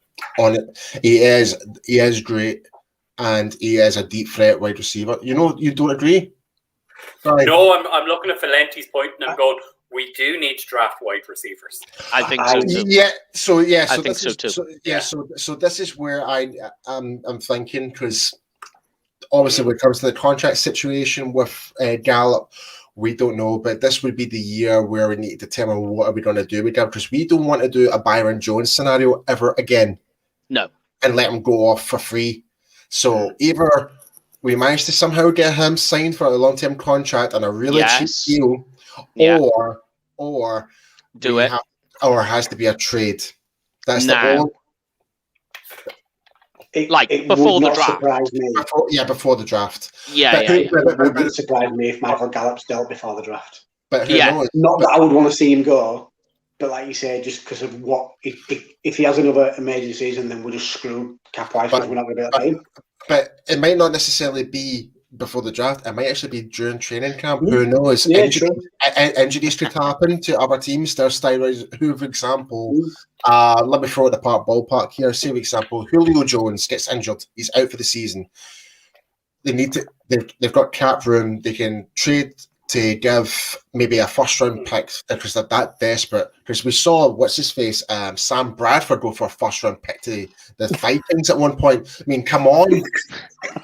He is great, and he is a deep threat wide receiver. You don't agree? Sorry. No, I'm looking at Valenti's point, and I'm going, we do need to draft wide receivers. I think so too. I think so too. So this is where I'm thinking, because obviously when it comes to the contract situation with Gallup, we don't know, but this would be the year where we need to determine what are we going to do with Gallup, because we don't want to do a Byron Jones scenario ever again. No. And let him go off for free. So either we manage to somehow get him signed for a long-term contract on a really cheap deal, or do it, or it has to be a trade. That's the only. It before the would not draft. surprise me. Before the draft. It wouldn't surprise me if Michael Gallup's dealt before the draft. But who knows? Not that I would want to see him go, but like you say, just because of what if he has another amazing season, then we're just screwed cap-wise because we're not going to be able to pay him. But it might not necessarily be before the draft. It might actually be during training camp. Who knows? Injuries could happen to other teams. There's steroids. Who, for example, let me throw it apart ballpark here. Say, for example, Julio Jones gets injured. He's out for the season. They've got cap room. They can trade to give maybe a first-round pick because they're that desperate. Because we saw, Sam Bradford go for a first-round pick to the Vikings at one point. I mean, come on.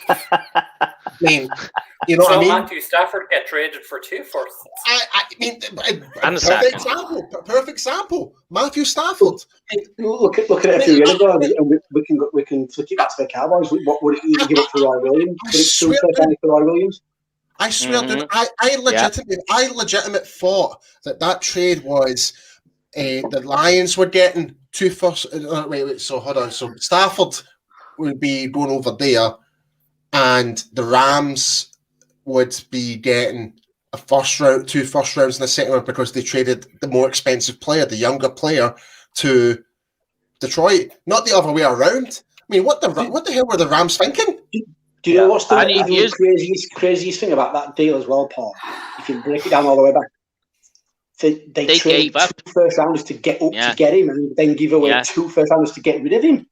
I mean, you know what I mean? Matthew Stafford get traded for 2 firsts. I mean, perfect example. Matthew Stafford. Look at it a few years ago, and we can flick it back to the Cowboys. What would it give up for Roy Williams? Would it still take for Roy Williams? I swear, dude, I legitimately thought that trade was the Lions were getting 2 firsts. So hold on. So Stafford would be going over there, and the Rams would be getting 2 first rounds in the second round because they traded the more expensive player, the younger player, to Detroit. Not the other way around. I mean, what the hell were the Rams thinking? Do you know what's the craziest thing about that deal as well, Paul? You can break it down all the way back. They traded 2 first rounders to get up to get him, and then give away 2 first rounders to get rid of him.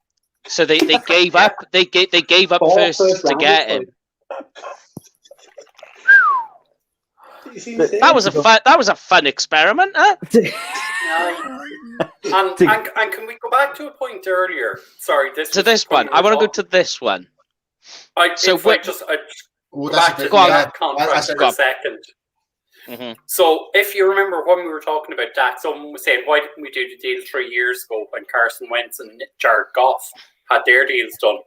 So they gave up. They gave up first to get him. That was a fun experiment, huh? And can we go back to a point earlier? Sorry, this one. I want to go to this one. Go back to that contract for a second. Mm-hmm. So, if you remember when we were talking about Dak, someone was saying, why didn't we do the deal 3 years ago when Carson Wentz and Jared Goff had their deals done?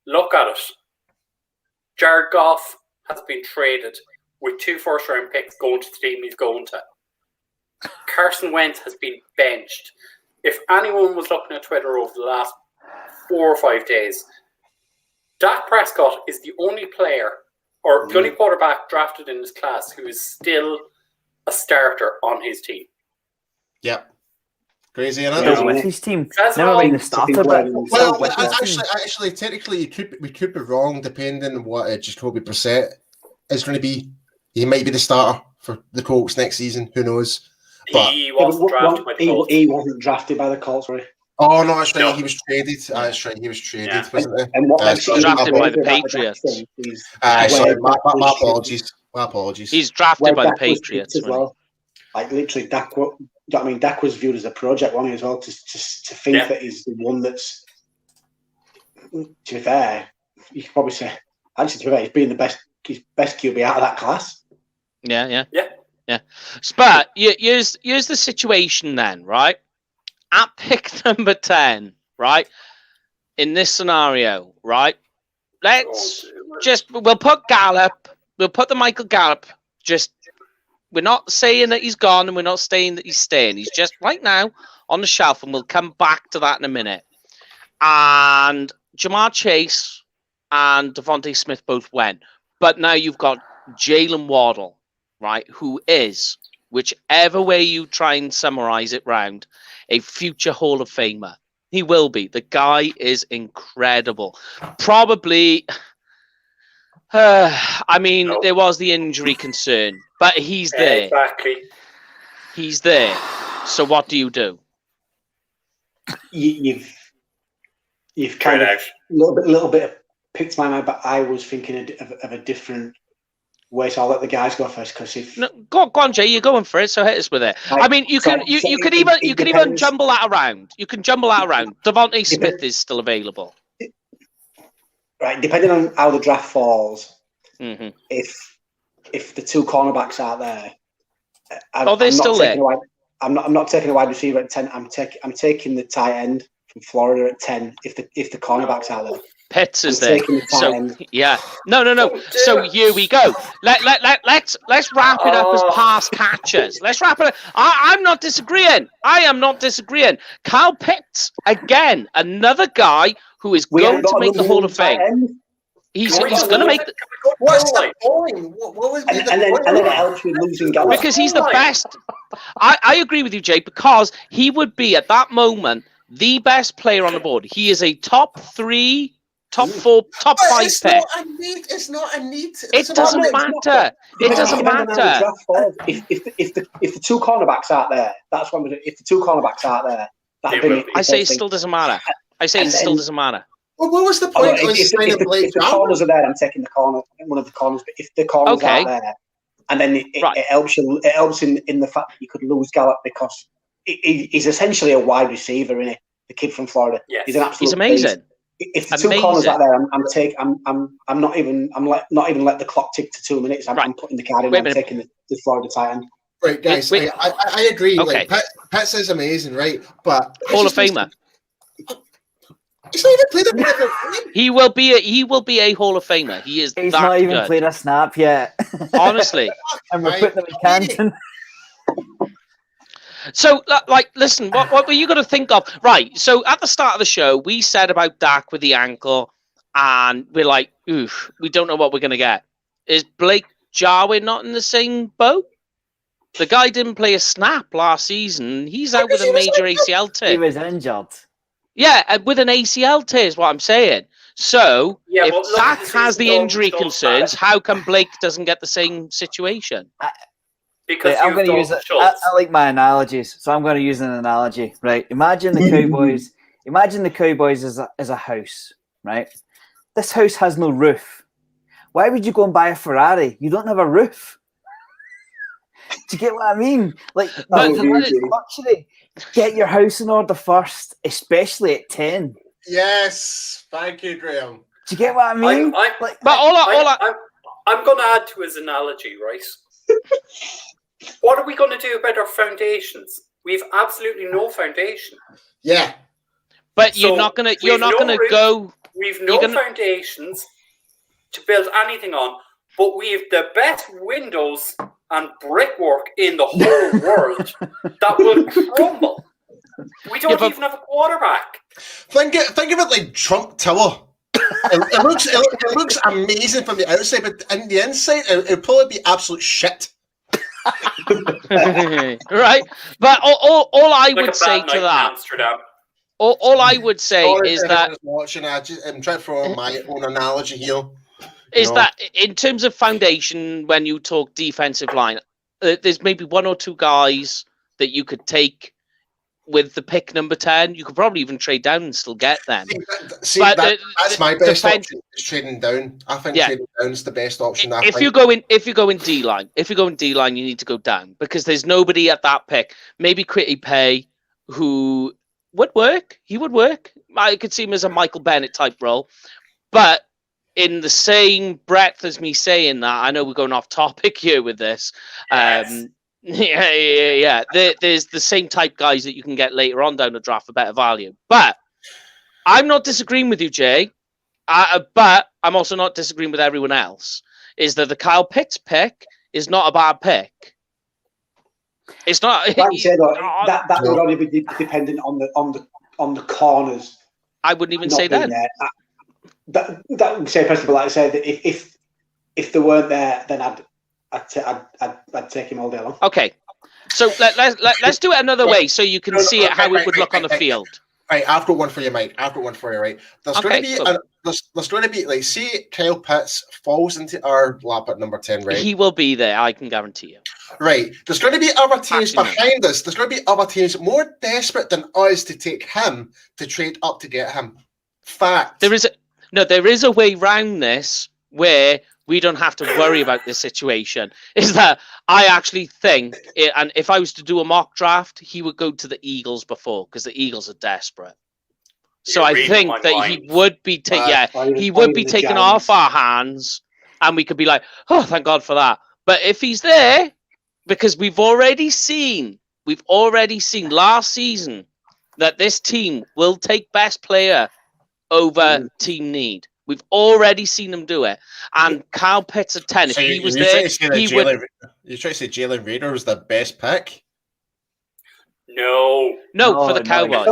Look at it. Jared Goff has been traded with 2 first-round picks going to the team he's going to. Carson Wentz has been benched. If anyone was looking at Twitter over the last 4 or 5 days, Dak Prescott is the only player or the only quarterback drafted in his class who is still a starter on his team. Yep. Crazy, enough. With his team, never mind the starter. Well, actually, technically, we could be wrong depending on what Jacoby Brissett is going to be. He might be the starter for the Colts next season. Who knows? But he wasn't drafted by the Colts. He wasn't drafted by the Colts, right? Oh no, that's right. No. He was traded. That's right. He was traded, wasn't he? And what makes drafted by the Patriots? Sorry, my apologies. My apologies. He's drafted Where by the Dak was Patriots picked as well. Like literally, Dak. Do you know what I mean? Dak was viewed as a project, wasn't he, as well? To think that he's the one that's. To be fair, you could probably say. Actually, to be fair, he's been his best QB out of that class. Yeah. But here's the situation then, right? At pick number 10, right? In this scenario, right? We'll put Gallup. We'll put the Michael Gallup. We're not saying that he's gone, and we're not saying that he's staying. He's just right now on the shelf, and we'll come back to that in a minute. And Jamar Chase and Devontae Smith both went. But now you've got Jalen Waddle, right, who is, whichever way you try and summarize it round, a future Hall of Famer. He will be. The guy is incredible. Probably, there was the injury concern, but he's there. Exactly. He's there. So what do you do? You've kind of a little bit picked my mind, but I was thinking of a different way. So I'll let the guys go first because go on, Jay, you're going for it. So hit us with it. I mean, you can even jumble that around. You can jumble that around. Devontae Smith is still available. Right, depending on how the draft falls, mm-hmm. if the two cornerbacks are there, they're still there. I'm not taking a wide receiver at 10. I'm taking the tight end from Florida at 10. If the cornerbacks are there, Pitts is there. So yeah, no. So here we go. Let's wrap it up as pass catchers. Let's wrap it up. I'm not disagreeing. I am not disagreeing. Kyle Pitts again, another guy who is going to make the Hall of Fame. He's going to make. What's the point? What was and then it helps with losing Gallup. Because he's the best. I agree with you, Jay, because he would be at that moment the best player on the board. He is a top 3, top 4, top 5 pick. It's not a need. It doesn't matter. It doesn't matter. If the two cornerbacks aren't there, that's what I'm going to do. If the two cornerbacks aren't there, I say it still doesn't matter. Still doesn't matter. Well, what was the point? If the corners are there, I'm taking one of the corners. But if the corners aren't there, and then it helps you. It helps in the fact that you could lose Gallup because he's essentially a wide receiver, isn't he? The kid from Florida. Yes. He's an absolute. He's amazing. Beast. If the two corners are there, I'm not even let the clock tick to 2 minutes. I'm putting the card in. I'm taking the Florida tight end. Right, guys. I agree. Okay. Like, Pitts is amazing, right? But Hall of Famer. He's not even played a He will be a Hall of Famer. He is. He's not even played a snap yet. Honestly, and we're putting him in Canton. So, listen, what were you going to think of? Right. So, at the start of the show, we said about Dak with the ankle, and we're like, oof, we don't know what we're going to get. Is Blake Jarwin not in the same boat? The guy didn't play a snap last season. He's out with a major ACL tear. He was injured. Yeah, with an ACL tear is what I'm saying. So, if Dak has the injury concerns, how come Blake doesn't get the same situation? Because I'm going to use it. I like my analogies, so I'm going to use an analogy. Right? Imagine the Cowboys. Imagine the Cowboys as a house. Right? This house has no roof. Why would you go and buy a Ferrari? You don't have a roof. Do you get what I mean? Like, luxury. Get your house in order first, especially at 10. Yes, thank you, Graham. Do you get what I mean? I'm going to add to his analogy, right? What are we going to do about our foundations? We have absolutely no foundation. Yeah, but you're not going to go. We've no foundations to build anything on, but we have the best windows and brickwork in the whole world that will crumble. We don't even have a quarterback. Think of it like Trump Tower. It looks amazing from the outside, but in the inside, it'll probably be absolute shit. Right, but all I would say to that, all I would say is that I'm trying to throw my own analogy here. That in terms of foundation, when you talk defensive line, there's maybe one or two guys that you could take with the pick number 10. You could probably even trade down and still get them. But that's my best option. Is trading down. I think trading down is the best option. If you go in D-line, you need to go down because there's nobody at that pick. Maybe Quitty Pay, who would work. He would work. I could see him as a Michael Bennett type role, but in the same breath as me saying that, I know we're going off topic here with this. Yes. There's the same type guys that you can get later on down the draft for better value. But I'm not disagreeing with you, Jay. But I'm also not disagreeing with everyone else. Is that the Kyle Pitts pick is not a bad pick? It's not. Like you said, that would only be dependent on the corners. I wouldn't even say that. That would say, first of all, like I said, if they weren't there, then I'd take him all day long. Okay, so let's do it another way, so you can see how it would look on the field. Right, I've got one for you, Mike. Right. There's going to be like, see, Kyle Pitts falls into our lap at number 10, right? He will be there, I can guarantee you. Right. There's going to be other teams behind us. There's going to be other teams more desperate than us to take him to trade up to get him. Fact. There is a way around this where we don't have to worry about this situation. Is that I actually think, and if I was to do a mock draft, he would go to the Eagles before because the Eagles are desperate. So I think that he would be taken off our hands, and we could be like, oh, thank God for that. But if he's there, because we've already seen last season that this team will take best player over team need. We've already seen them do it. And Kyle Pitts at 10, if he was there, he would... You're trying to say Jalen Reagor was the best pick? No, for the Cowboys.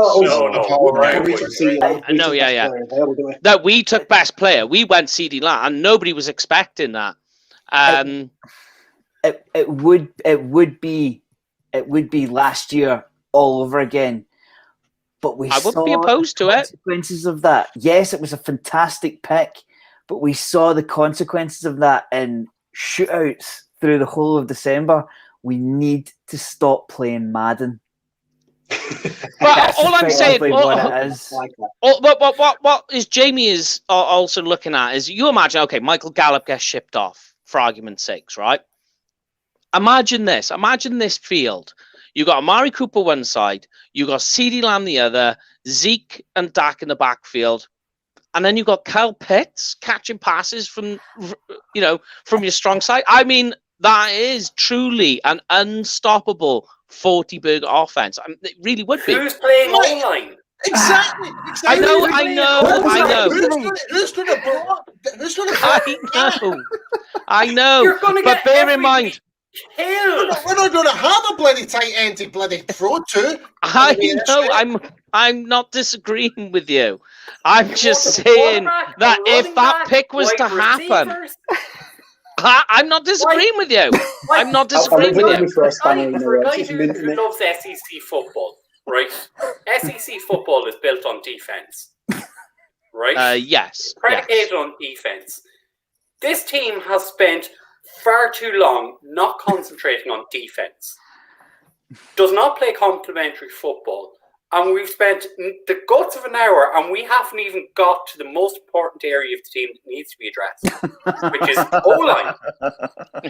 No, yeah. That we took best player. We went CeeDee Lamb, and nobody was expecting that. It would be last year all over again. But I wouldn't be opposed to it. Consequences of that. Yes, it was a fantastic pick, but we saw the consequences of that in shootouts through the whole of December. We need to stop playing Madden. But all I'm saying, what is Jamie is also looking at is, you imagine, okay, Michael Gallup gets shipped off for argument's sake, right? Imagine this field. You got Amari Cooper one side, you got CeeDee Lamb the other, Zeke and Dak in the backfield, and then you got Kyle Pitts catching passes from your strong side. I mean, that is truly an unstoppable 40-burger offense. I mean, it really would be. Who's playing online? Exactly. I know. I know. But bear in mind. We're not going to have a bloody tight end to bloody throw to. I know. I'm not disagreeing with you. I'm just saying that if that pick was to happen, I'm not disagreeing with you. I'm not disagreeing with you. For a guy who loves SEC football, right? SEC football is built on defense, right? Yes. Predicated on defense. This team has spent far too long not concentrating on defense. Does not play complementary football. And we've spent the guts of an hour and we haven't even got to the most important area of the team that needs to be addressed, which is O-line.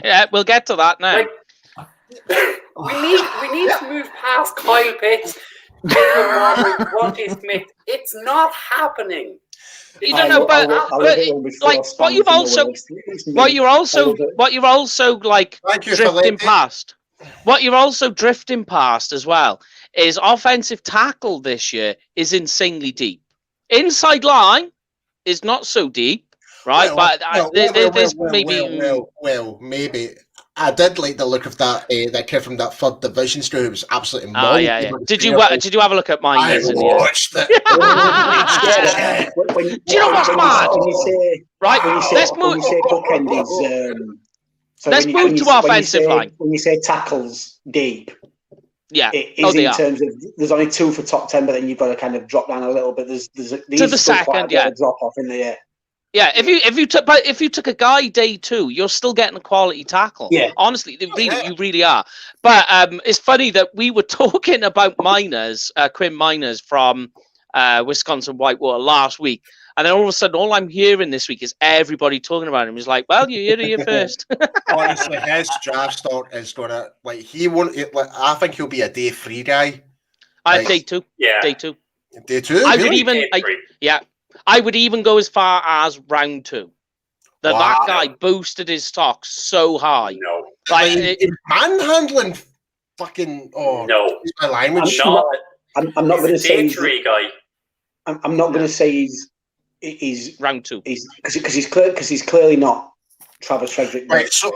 Yeah, we'll get to that now. We need to move past Kyle Pitts, Devontae Smith. It's not happening. You don't know, but like what you're also like drifting past. What you're also drifting past as well is offensive tackle this year is insanely deep. Inside line is not so deep, right? There's maybe. I did like the look of that kid from that third division story. It was absolutely amazing. Yeah. Did you have a look at mine? I watched it. Do you know what's mad? Let's move. Let's move to offensive line. When you say tackles deep, yeah, it is in terms of there's only 2 for top 10, but then you've got to kind of drop down a little bit. There's to the second, drop off in the air. Yeah, if you took a guy day 2, you're still getting a quality tackle. Yeah. Honestly, you really are. But it's funny that we were talking about Miners, Quinn Miners from Wisconsin Whitewater last week, and then all of a sudden, all I'm hearing this week is everybody talking about him. He's like, "Well, you heard it here first." Honestly, his draft stock is gonna he won't. I think he'll be a day 3 guy. Day 2. Yeah. Day 2. Day 2. I really? would even. I would even go as far as round 2. That guy boosted his stock so high. No. Manhandling fucking. Oh, no. My language. I'm not going to say he's a day 3 guy. I'm not going to say he's round 2. Because he's clearly not Travis Frederick. Right. So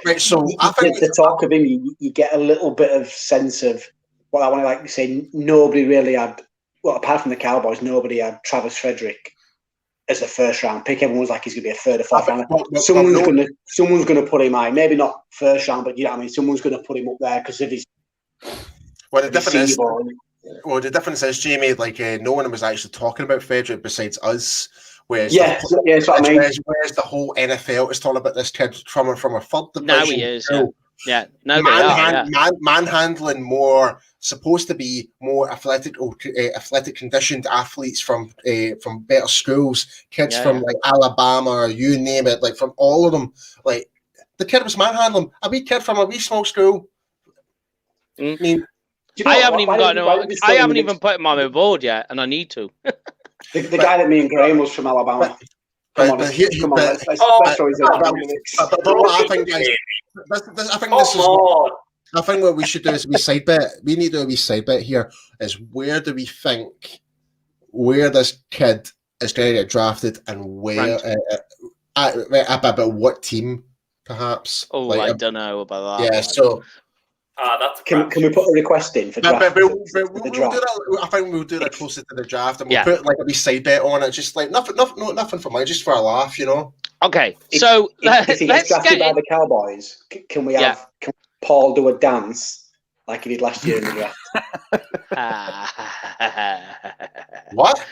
I think the talk of him, you get a little bit of sense of what I want to say. Nobody really had. Well, apart from the Cowboys, nobody had Travis Frederick as the first round pick. Everyone was like, he's going to be a third or fourth rounder. Someone's going to put him high. Maybe not first round, but you know what I mean. Someone's going to put him up there because of his. The difference is, Jamie. No one was actually talking about Frederick besides us. Whereas that's what I mean. Whereas the whole NFL is talking about this kid from a third division. Now he is. Yeah. No, manhandling more, supposed to be more athletic conditioned athletes from better schools, kids from Alabama or you name it, from all of them. The kid was manhandling a wee kid from a wee small school. I mean, I haven't even put him on my board yet, and I need to. The guy that me and Graham was from Alabama. Come on, let's throw his I think what we should do is a wee side bet. We need to do a wee side bet here. Is where do we think this kid is going to get drafted and where about what team perhaps? I don't know about that. Yeah, so. Can we put a request in for draft? We'll do that. I think we'll do that closer to the draft, and we'll put a wee side bet on it. Just nothing for money, just for a laugh, you know. Okay, so if he gets drafted by the Cowboys, can we have Paul do a dance like he did last year in the draft? What?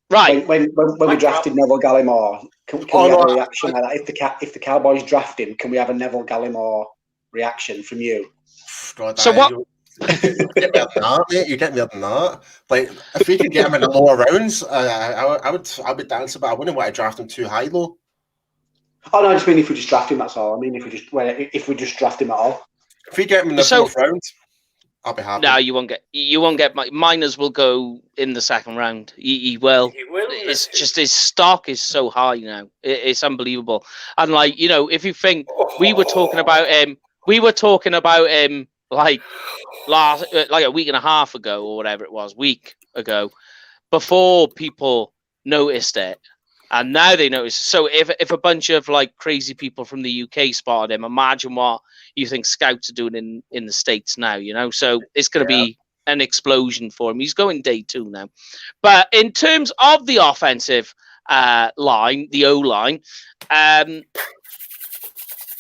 Right. When we drafted Neville Gallimore, can we have a reaction like that? If the Cowboys draft him, can we have a Neville Gallimore reaction from you? God, so what? You get me than that. If we could get him in the lower rounds, I would dance, but I wouldn't want to draft him too high though. Oh no, I just mean if we just draft him, that's all. I mean if we just draft him at all. If we get him in the fourth round, I'll be happy. No, you won't get. Miners will go in the second round. He will. It's just his stock is so high now. It's unbelievable. And if you think we were talking about him. We were talking about him a week and a half ago or whatever it was, week ago, before people noticed it, and now they notice. So if a bunch of crazy people from the UK spotted him, imagine what you think scouts are doing in the States now. So it's going to be an explosion for him. He's going day 2 now. But in terms of the offensive line, the O-line.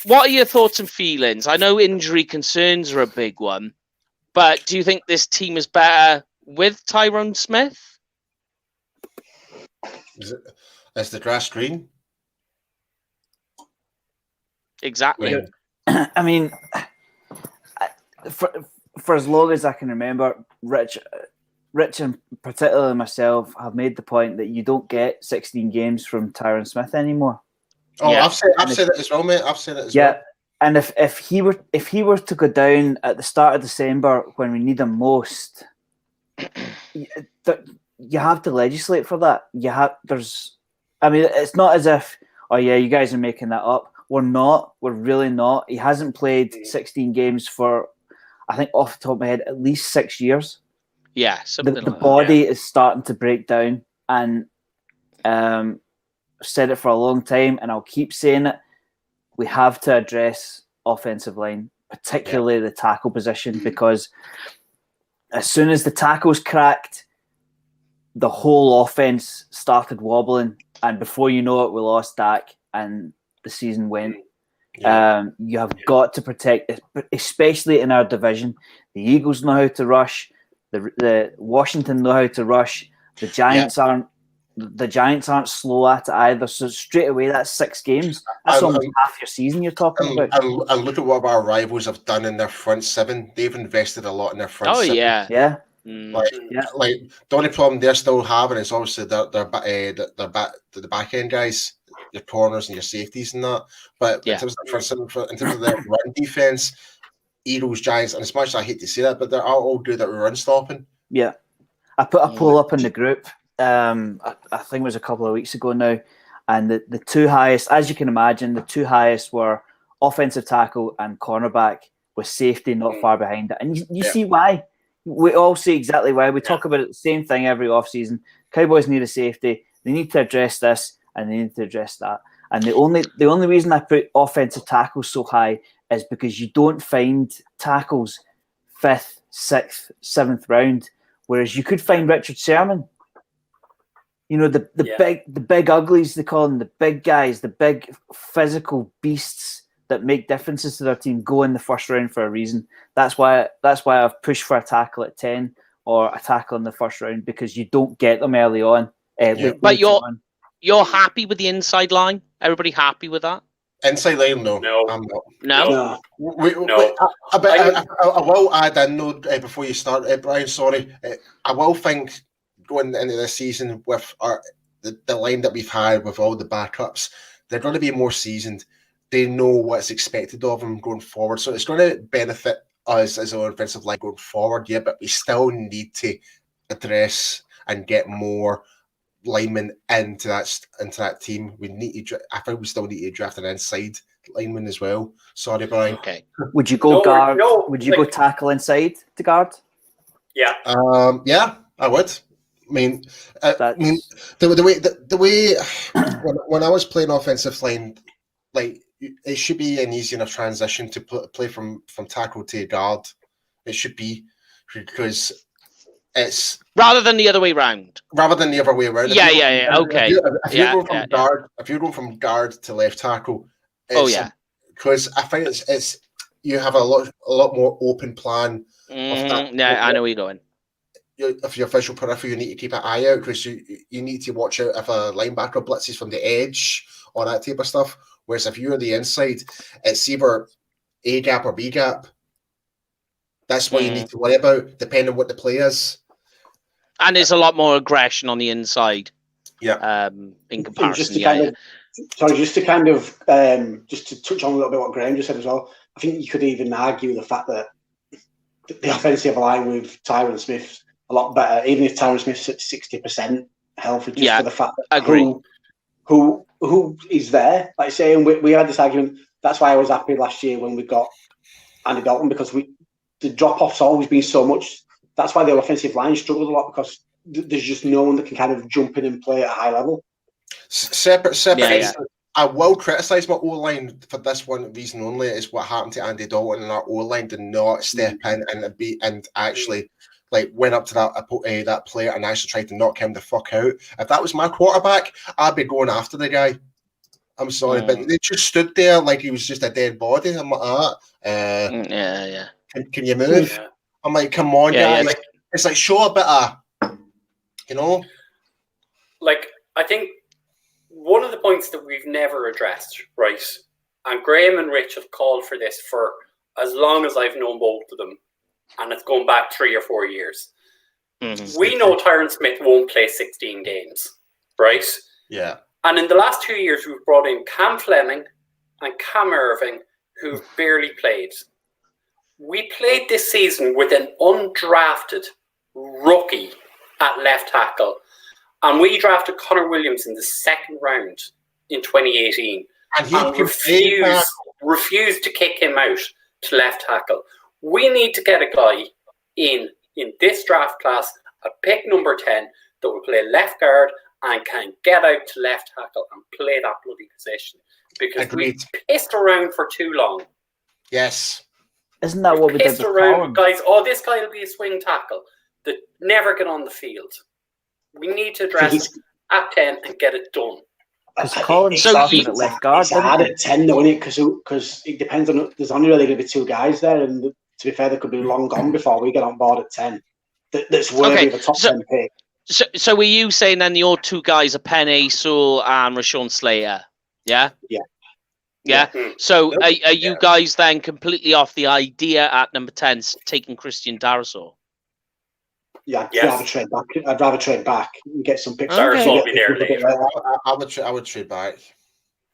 What are your thoughts and feelings? I know injury concerns are a big one, but do you think this team is better with Tyrone Smith? Is the grass green? Exactly. I mean, for as long as I can remember, Rich and particularly myself have made the point that you don't get 16 games from Tyrone Smith anymore. Oh, yeah. I've said it as well, mate. I've said it as well. Yeah, and if he were to go down at the start of December when we need him most, you have to legislate for that. It's not as if, you guys are making that up. We're not. We're really not. He hasn't played 16 games for, I think off the top of my head, at least 6 years. Yeah, the body is starting to break down, and said it for a long time, and I'll keep saying it. We have to address offensive line, particularly the tackle position, because as soon as the tackles cracked, the whole offense started wobbling, and before you know it, we lost Dak, and the season went. You have got to protect, especially in our division. The Eagles know how to rush. The Washington know how to rush. The Giants aren't the Giants aren't slow at it either. So straight away, that's 6 games. That's almost half your season you're talking about. And look at what our rivals have done in their front 7. They've invested a lot in their front 7. yeah. Yeah. Like the only problem they're still having is obviously their back end guys, your corners and your safeties and that. But in terms of their run defense, Eagles, Giants, and as much as I hate to say that, but they're all good at run stopping. Yeah, I put a poll up in the group. I think it was a couple of weeks ago now, and the 2 highest, as you can imagine, the 2 highest were offensive tackle and cornerback, with safety not far behind it. And you see why. We all see exactly why. We talk about it, the same thing every offseason. Cowboys need a safety. They need to address this, and they need to address that. And the only reason I put offensive tackles so high is because you don't find tackles 5th, 6th, 7th round, whereas you could find Richard Sherman. You know, the big uglies, they call them, the big guys, the big physical beasts that make differences to their team go in the first round for a reason. That's why I've pushed for a tackle at 10 or a tackle in the first round, because you don't get them early on. But you're happy with the inside line? Everybody happy with that? Inside line, no. I'm not. No. I will add in, before you start, Brian, sorry. I will think going into this season with the line that we've had with all the backups, they're going to be more seasoned. They know what's expected of them going forward. So it's going to benefit us as our offensive line going forward, but we still need to address and get more linemen into that team. We need to. I think we still need to draft an inside lineman as well. Sorry, Brian. Okay. Would you go guard? Would you go tackle inside to guard? Yeah. Yeah, I would. I mean, the way when I was playing offensive line, like, it should be an easy enough transition to play from tackle to guard. It should be, because it's rather than the other way around. Yeah. Okay. If you're going from guard to left tackle, because I think it's you have a lot more open plan. I know where you're going. If your official periphery, you need to keep an eye out, because you need to watch out if a linebacker blitzes from the edge or that type of stuff. Whereas if you're the inside, it's either A gap or B gap. That's what you need to worry about, depending on what the play is. And there's a lot more aggression on the inside. Yeah. In comparison. Just to touch on a little bit what Graham just said as well. I think you could even argue the fact that the offensive line with Tyron Smith's a lot better, even if Tyron Smith's at 60% healthy, for the fact that who is there. Like saying we had this argument. That's why I was happy last year when we got Andy Dalton, because the drop off's always been so much. That's why the offensive line struggled a lot, because there's just no one that can kind of jump in and play at a high level. Separate. I will criticise my O-line for this one reason only, is what happened to Andy Dalton, and our O-line did not step in and actually went up to that player and actually tried to knock him the fuck out. If that was my quarterback, I'd be going after the guy. I'm sorry, but they just stood there like he was just a dead body. I'm like, Can you move? Yeah. I'm like, come on, guys. Yeah, it's like, show a bit of, I think one of the points that we've never addressed, right? And Graham and Rich have called for this for as long as I've known both of them, and it's going back 3 or 4 years. Mm-hmm. We know Tyron Smith won't play 16 games, right? Yeah. And in the last 2 years, we've brought in Cam Fleming and Cam Irving, who've barely played. We played this season with an undrafted rookie at left tackle, and we drafted Connor Williams in the 2nd round in 2018, and he refused to kick him out to left tackle. We need to get a guy in this draft class at pick number 10 that will play left guard and can get out to left tackle and play that bloody position, because we've pissed around for too long. Yes. Isn't that what we did around, guys? Oh, this guy will be a swing tackle that never get on the field. We need to address at 10 and get it done. Because Collins started at left guard. It's hard at 10, though, isn't it? Because it depends on. There's only really going to be 2 guys there, and to be fair, they could be long gone before we get on board at 10. That's worthy of a top 10 pick. So were you saying then your two guys are Penny, Sewell, and Rashawn Slater? Yeah? Yeah. So are you guys then completely off the idea at number 10 taking Christian Darrisaw? Yeah, I'd rather trade back. I'd rather trade back and get some picks. Darrisaw will be there later. I would trade back.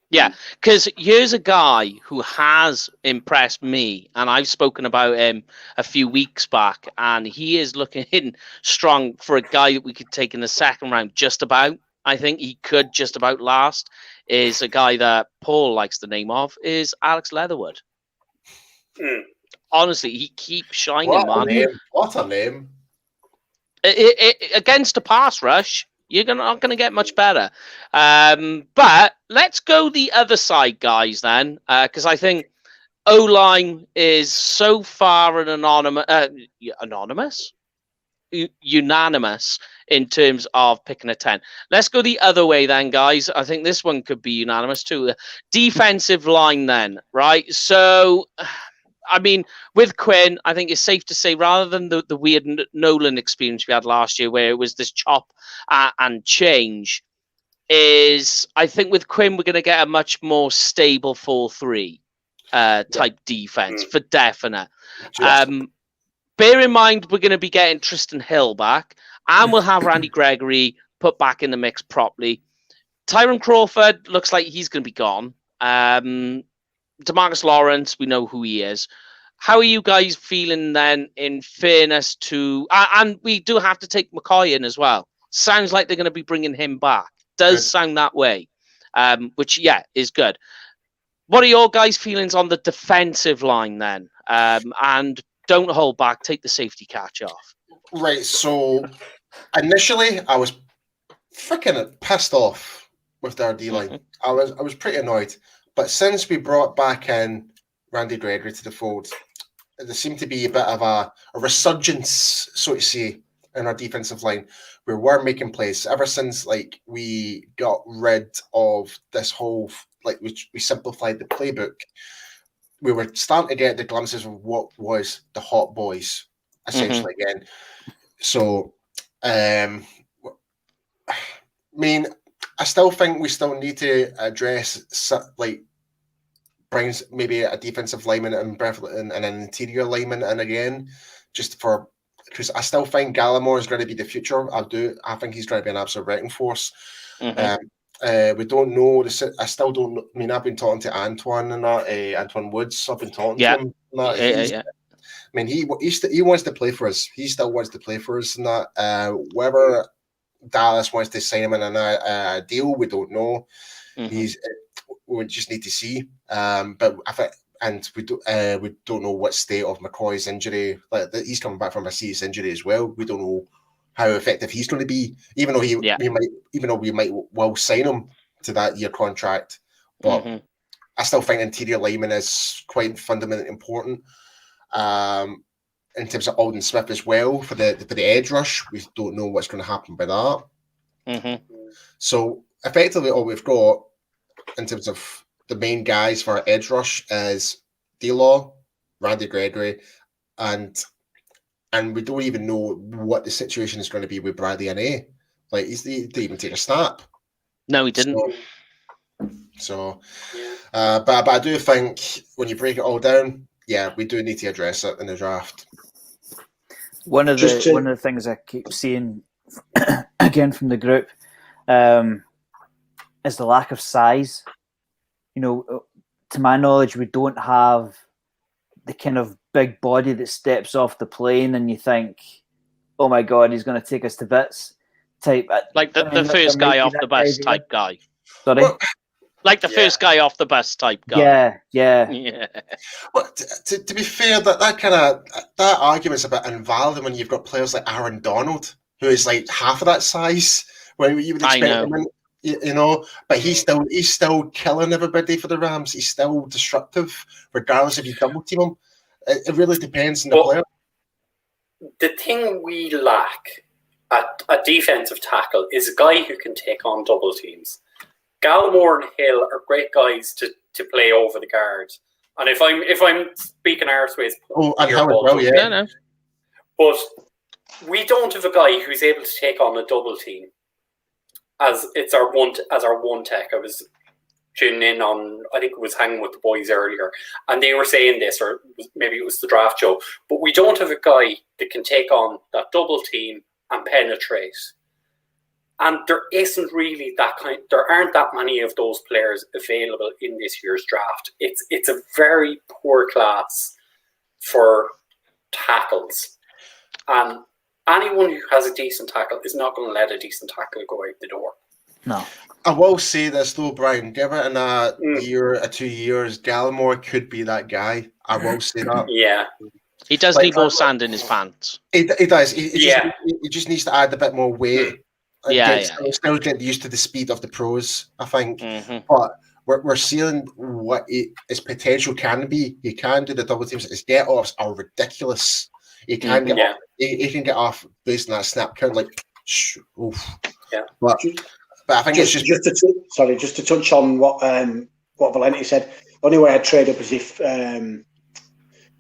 Yeah, because here's a guy who has impressed me, and I've spoken about him a few weeks back, and he is looking strong for a guy that we could take in the second round just about. I think he could just about last. Is a guy that Paul likes the name of, is Alex Leatherwood. Honestly, he keeps shining, man. What a name. Against a pass rush, you're not going to get much better. But let's go the other side, guys, then, because I think O-line is so far an unanimous in terms of picking a 10. Let's go the other way then, guys. I think this one could be unanimous too. Defensive line then, right? So, I mean, with Quinn, I think it's safe to say rather than the weird Nolan experience we had last year where it was this chop and change, is I think with Quinn we're going to get a much more stable 4-3 type defense for definite. Bear in mind, we're going to be getting Tristan Hill back, and we'll have Randy Gregory put back in the mix properly. Tyron Crawford looks like he's going to be gone. DeMarcus Lawrence, we know who he is. How are you guys feeling then, in fairness to... and we do have to take McCoy in as well. Sounds like they're going to be bringing him back. Does sound that way, which, yeah, is good. What are your guys' feelings on the defensive line then? And don't hold back. Take the safety catch off. Right. So initially, I was freaking pissed off with their D line. I was pretty annoyed. But since we brought back in Randy Gregory to the fold, there seemed to be a bit of a resurgence, so to say, in our defensive line. We were making plays ever since we got rid of this whole we simplified the playbook. We were starting to get the glimpses of what was the hot boys, essentially, again. So, I mean, I still think we still need to address, brings maybe a defensive lineman and an interior lineman in again, because I still think Gallimore is going to be the future. I think he's going to be an absolute wrecking force. We don't know. I still don't know. I mean, I've been talking to Antoine and that, Antoine Woods. I've been talking to him. I mean, he wants to play for us. He still wants to play for us. And that whether Dallas wants to sign him in a deal, we don't know. We just need to see. But I think, and we don't know what state of McCoy's injury. He's coming back from a serious injury as well. We don't know how effective he's going to be, even though we might well sign him to that year contract. But I still think interior lineman is quite fundamentally important. In terms of Alden Smith as well for the edge rush, we don't know what's going to happen by that. So effectively, all we've got in terms of the main guys for our edge rush is D-Law, Randy Gregory, and we don't even know what the situation is going to be with Bradley N.A. He didn't even take a snap. No, he didn't. But I do think when you break it all down, we do need to address it in the draft. One of the things I keep seeing again from the group is the lack of size. To my knowledge, we don't have the kind of big body that steps off the plane and you think, oh my God, he's going to take us to bits type. The first guy off the bus type guy. Sorry? Like the first guy off the bus type guy. Yeah. Well, to be fair, that argument's a bit invalid when you've got players like Aaron Donald, who is like half of that size. When you would expect him, but he's still killing everybody for the Rams. He's still disruptive, regardless if you double team him. It really depends on the player. The thing we lack at a defensive tackle is a guy who can take on double teams. Gallimore and Hill are great guys to play over the guard. And if I'm speaking Arseways, and Howard, well, yeah. But we don't have a guy who's able to take on a double team as our one tech. I was tuning in on, I think it was hanging with the boys earlier, and they were saying this, or maybe it was the draft show, but we don't have a guy that can take on that double team and penetrate. And there aren't that many of those players available in this year's draft. It's a very poor class for tackles. And anyone who has a decent tackle is not going to let a decent tackle go out the door. No. I will say this though, Brian. Give it in a year or 2 years, Gallimore could be that guy. I will say that. Yeah. He does need more sand in his pants. He does. He just needs to add a bit more weight. Still get used to the speed of the pros, I think. Mm-hmm. But we're seeing what his potential can be. He can do the double teams. His get offs are ridiculous. He can get off. He can get off based on that snap count. Like, oof. Yeah. But I think just to touch on what Valenti said. The only way I'd trade up is if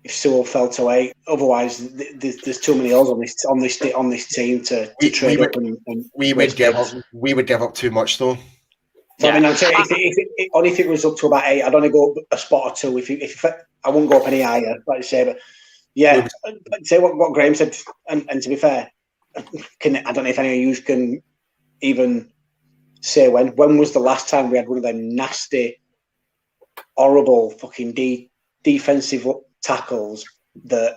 Sewell fell to 8. Otherwise, there's too many holes on this team to trade up. We would give up too much though. So, I mean, I'd say if it was up to about 8, I'd only go up a spot or 2. If I wouldn't go up any higher, like you say. But yeah, I'd say what Graham said, and to be fair, I don't know if any of you can even say when was the last time we had one of them nasty, horrible fucking defensive tackles that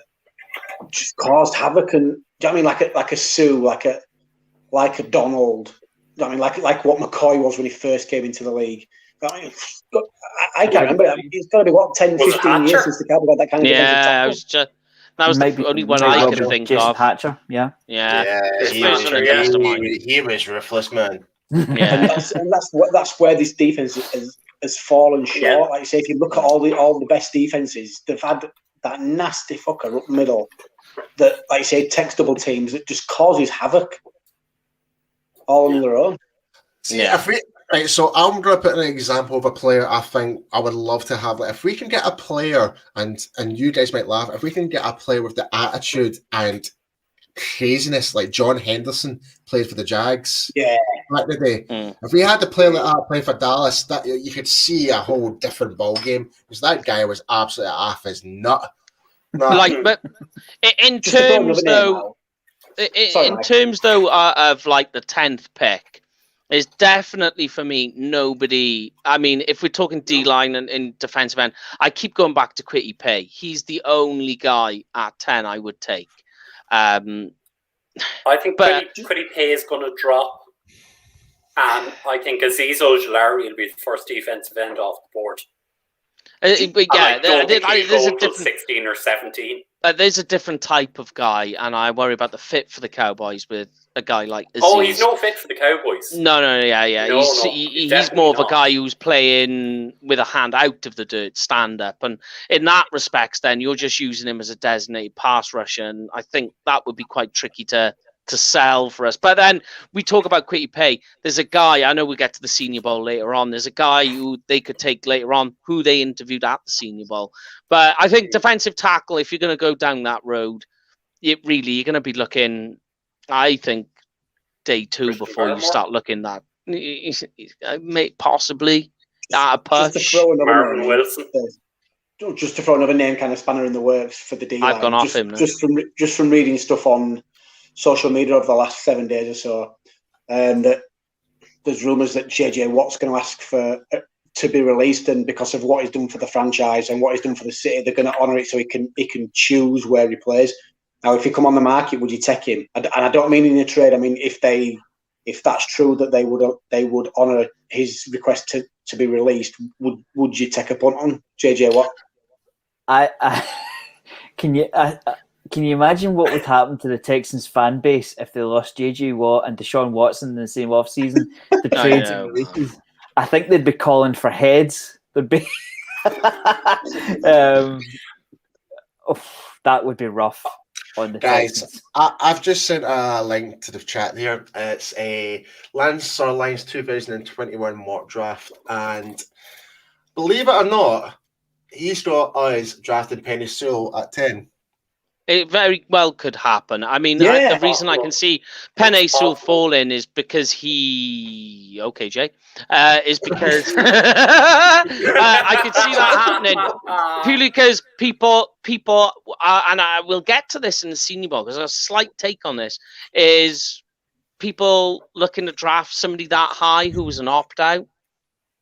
just caused havoc. And do you know what I mean, like a Sue, like a Donald. Do you know what I mean, like what McCoy was when he first came into the league. I can't remember. It's got to be 10, 15 years since the Cowboys got that kind of defensive tackle. That was the only one I could think Jason of. Hatcher, yeah. He was ruthless, man. Yeah, and that's where this defense has fallen short. Yeah. Like you say, if you look at all the best defenses, they've had that nasty fucker up middle that, like you say, takes double teams that just causes havoc all on their own. So I'm going to put an example of a player I think I would love to have. Like, if we can get a player, and you guys might laugh, if we can get a player with the attitude and craziness like John Henderson played for the Jags back in the day. If we had to play like that, play for Dallas, that you could see a whole different ball game because that guy was absolutely off his nut. But in terms though, of like the 10th pick, is definitely for me nobody. I mean, if we're talking D-line and in defensive end, I keep going back to Quitty Pay. He's the only guy at 10 I would take. I think Quitty Pay is going to drop, and I think Azeez Ojulari will be the first defensive end off the board. There's a different 16 or 17. There's a different type of guy, and I worry about the fit for the Cowboys with a guy like Azeez. Oh, he's no fit for the Cowboys. No, he's more of a guy who's playing with a hand out of the dirt, stand up, and in that respects, then you're just using him as a designated pass rusher, and I think that would be quite tricky to sell for us. But then we talk about Quitty Pay. There's a guy, I know we'll get to the Senior Bowl later on. There's a guy who they could take later on who they interviewed at the Senior Bowl. But I think defensive tackle, if you're going to go down that road, you're going to be looking, I think, day 2 before you start looking that. Possibly a push. Just to throw another name kind of spanner in the works for the D-line. I've gone off him. Just from reading stuff on social media over the last 7 days or so, that there's rumours that JJ Watt's going to ask for to be released, and because of what he's done for the franchise and what he's done for the city, they're going to honour it so he can choose where he plays. Now, if he come on the market, would you take him? And I don't mean in a trade. I mean if that's true that they would honour his request to be released, would you take a punt on JJ Watt? Can you imagine what would happen to the Texans fan base if they lost J.J. Watt and Deshaun Watson in the same offseason? The trades and releases. I think they'd be calling for heads. There'd be that would be rough on the guys. Texans. I've just sent a link to the chat here. It's a Lance Lions 2021 mock draft, and believe it or not, he's got us drafting Penny Sewell at 10. It very well could happen. I mean, Yeah. the reason I can see Penny still falling is because he... Okay, Jay. Is because I could see that happening. Purely because people, and I will get to this in the senior ball, because a slight take on this is people looking to draft somebody that high who was an opt-out.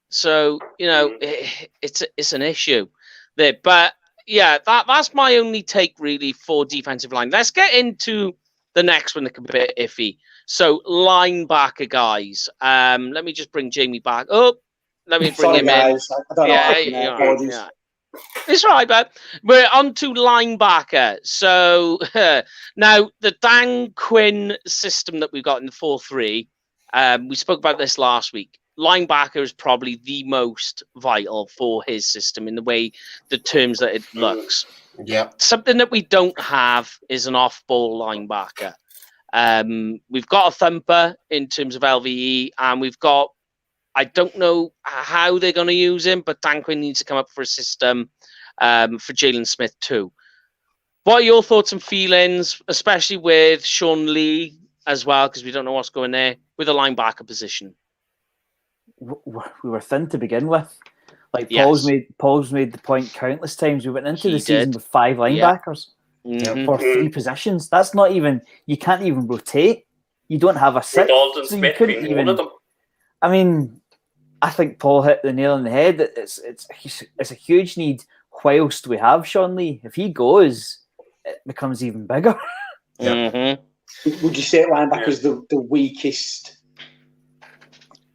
So, it's an issue there. But yeah, that's my only take really for defensive line. Let's get into the next one that can be a bit iffy. So linebacker guys. Let me just bring Jamie back up. Let me bring him guys. in. I don't know. Yeah. It's right, but we're on to linebacker. So now the Dan Quinn system that we've got in the 4-3, we spoke about this last week. Linebacker is probably the most vital for his system in the terms that it looks. Yeah. Something that we don't have is an off-ball linebacker. We've got a thumper in terms of LVE, and we've got, I don't know how they're going to use him, but Dan Quinn needs to come up for a system for Jalen Smith too. What are your thoughts and feelings, especially with Sean Lee as well, because we don't know what's going there, with the linebacker position? We were thin to begin with. Like Yes. Paul's made the point countless times. We went into the season did. with 5 linebackers for 3 positions. That's not even, you can't even rotate. You don't have a sixth. Dalton So you Smith couldn't being even. one of them. I mean, I think Paul hit the nail on the head. It's a huge need. Whilst we have Sean Lee, if he goes, it becomes even bigger. Would you say linebacker is the weakest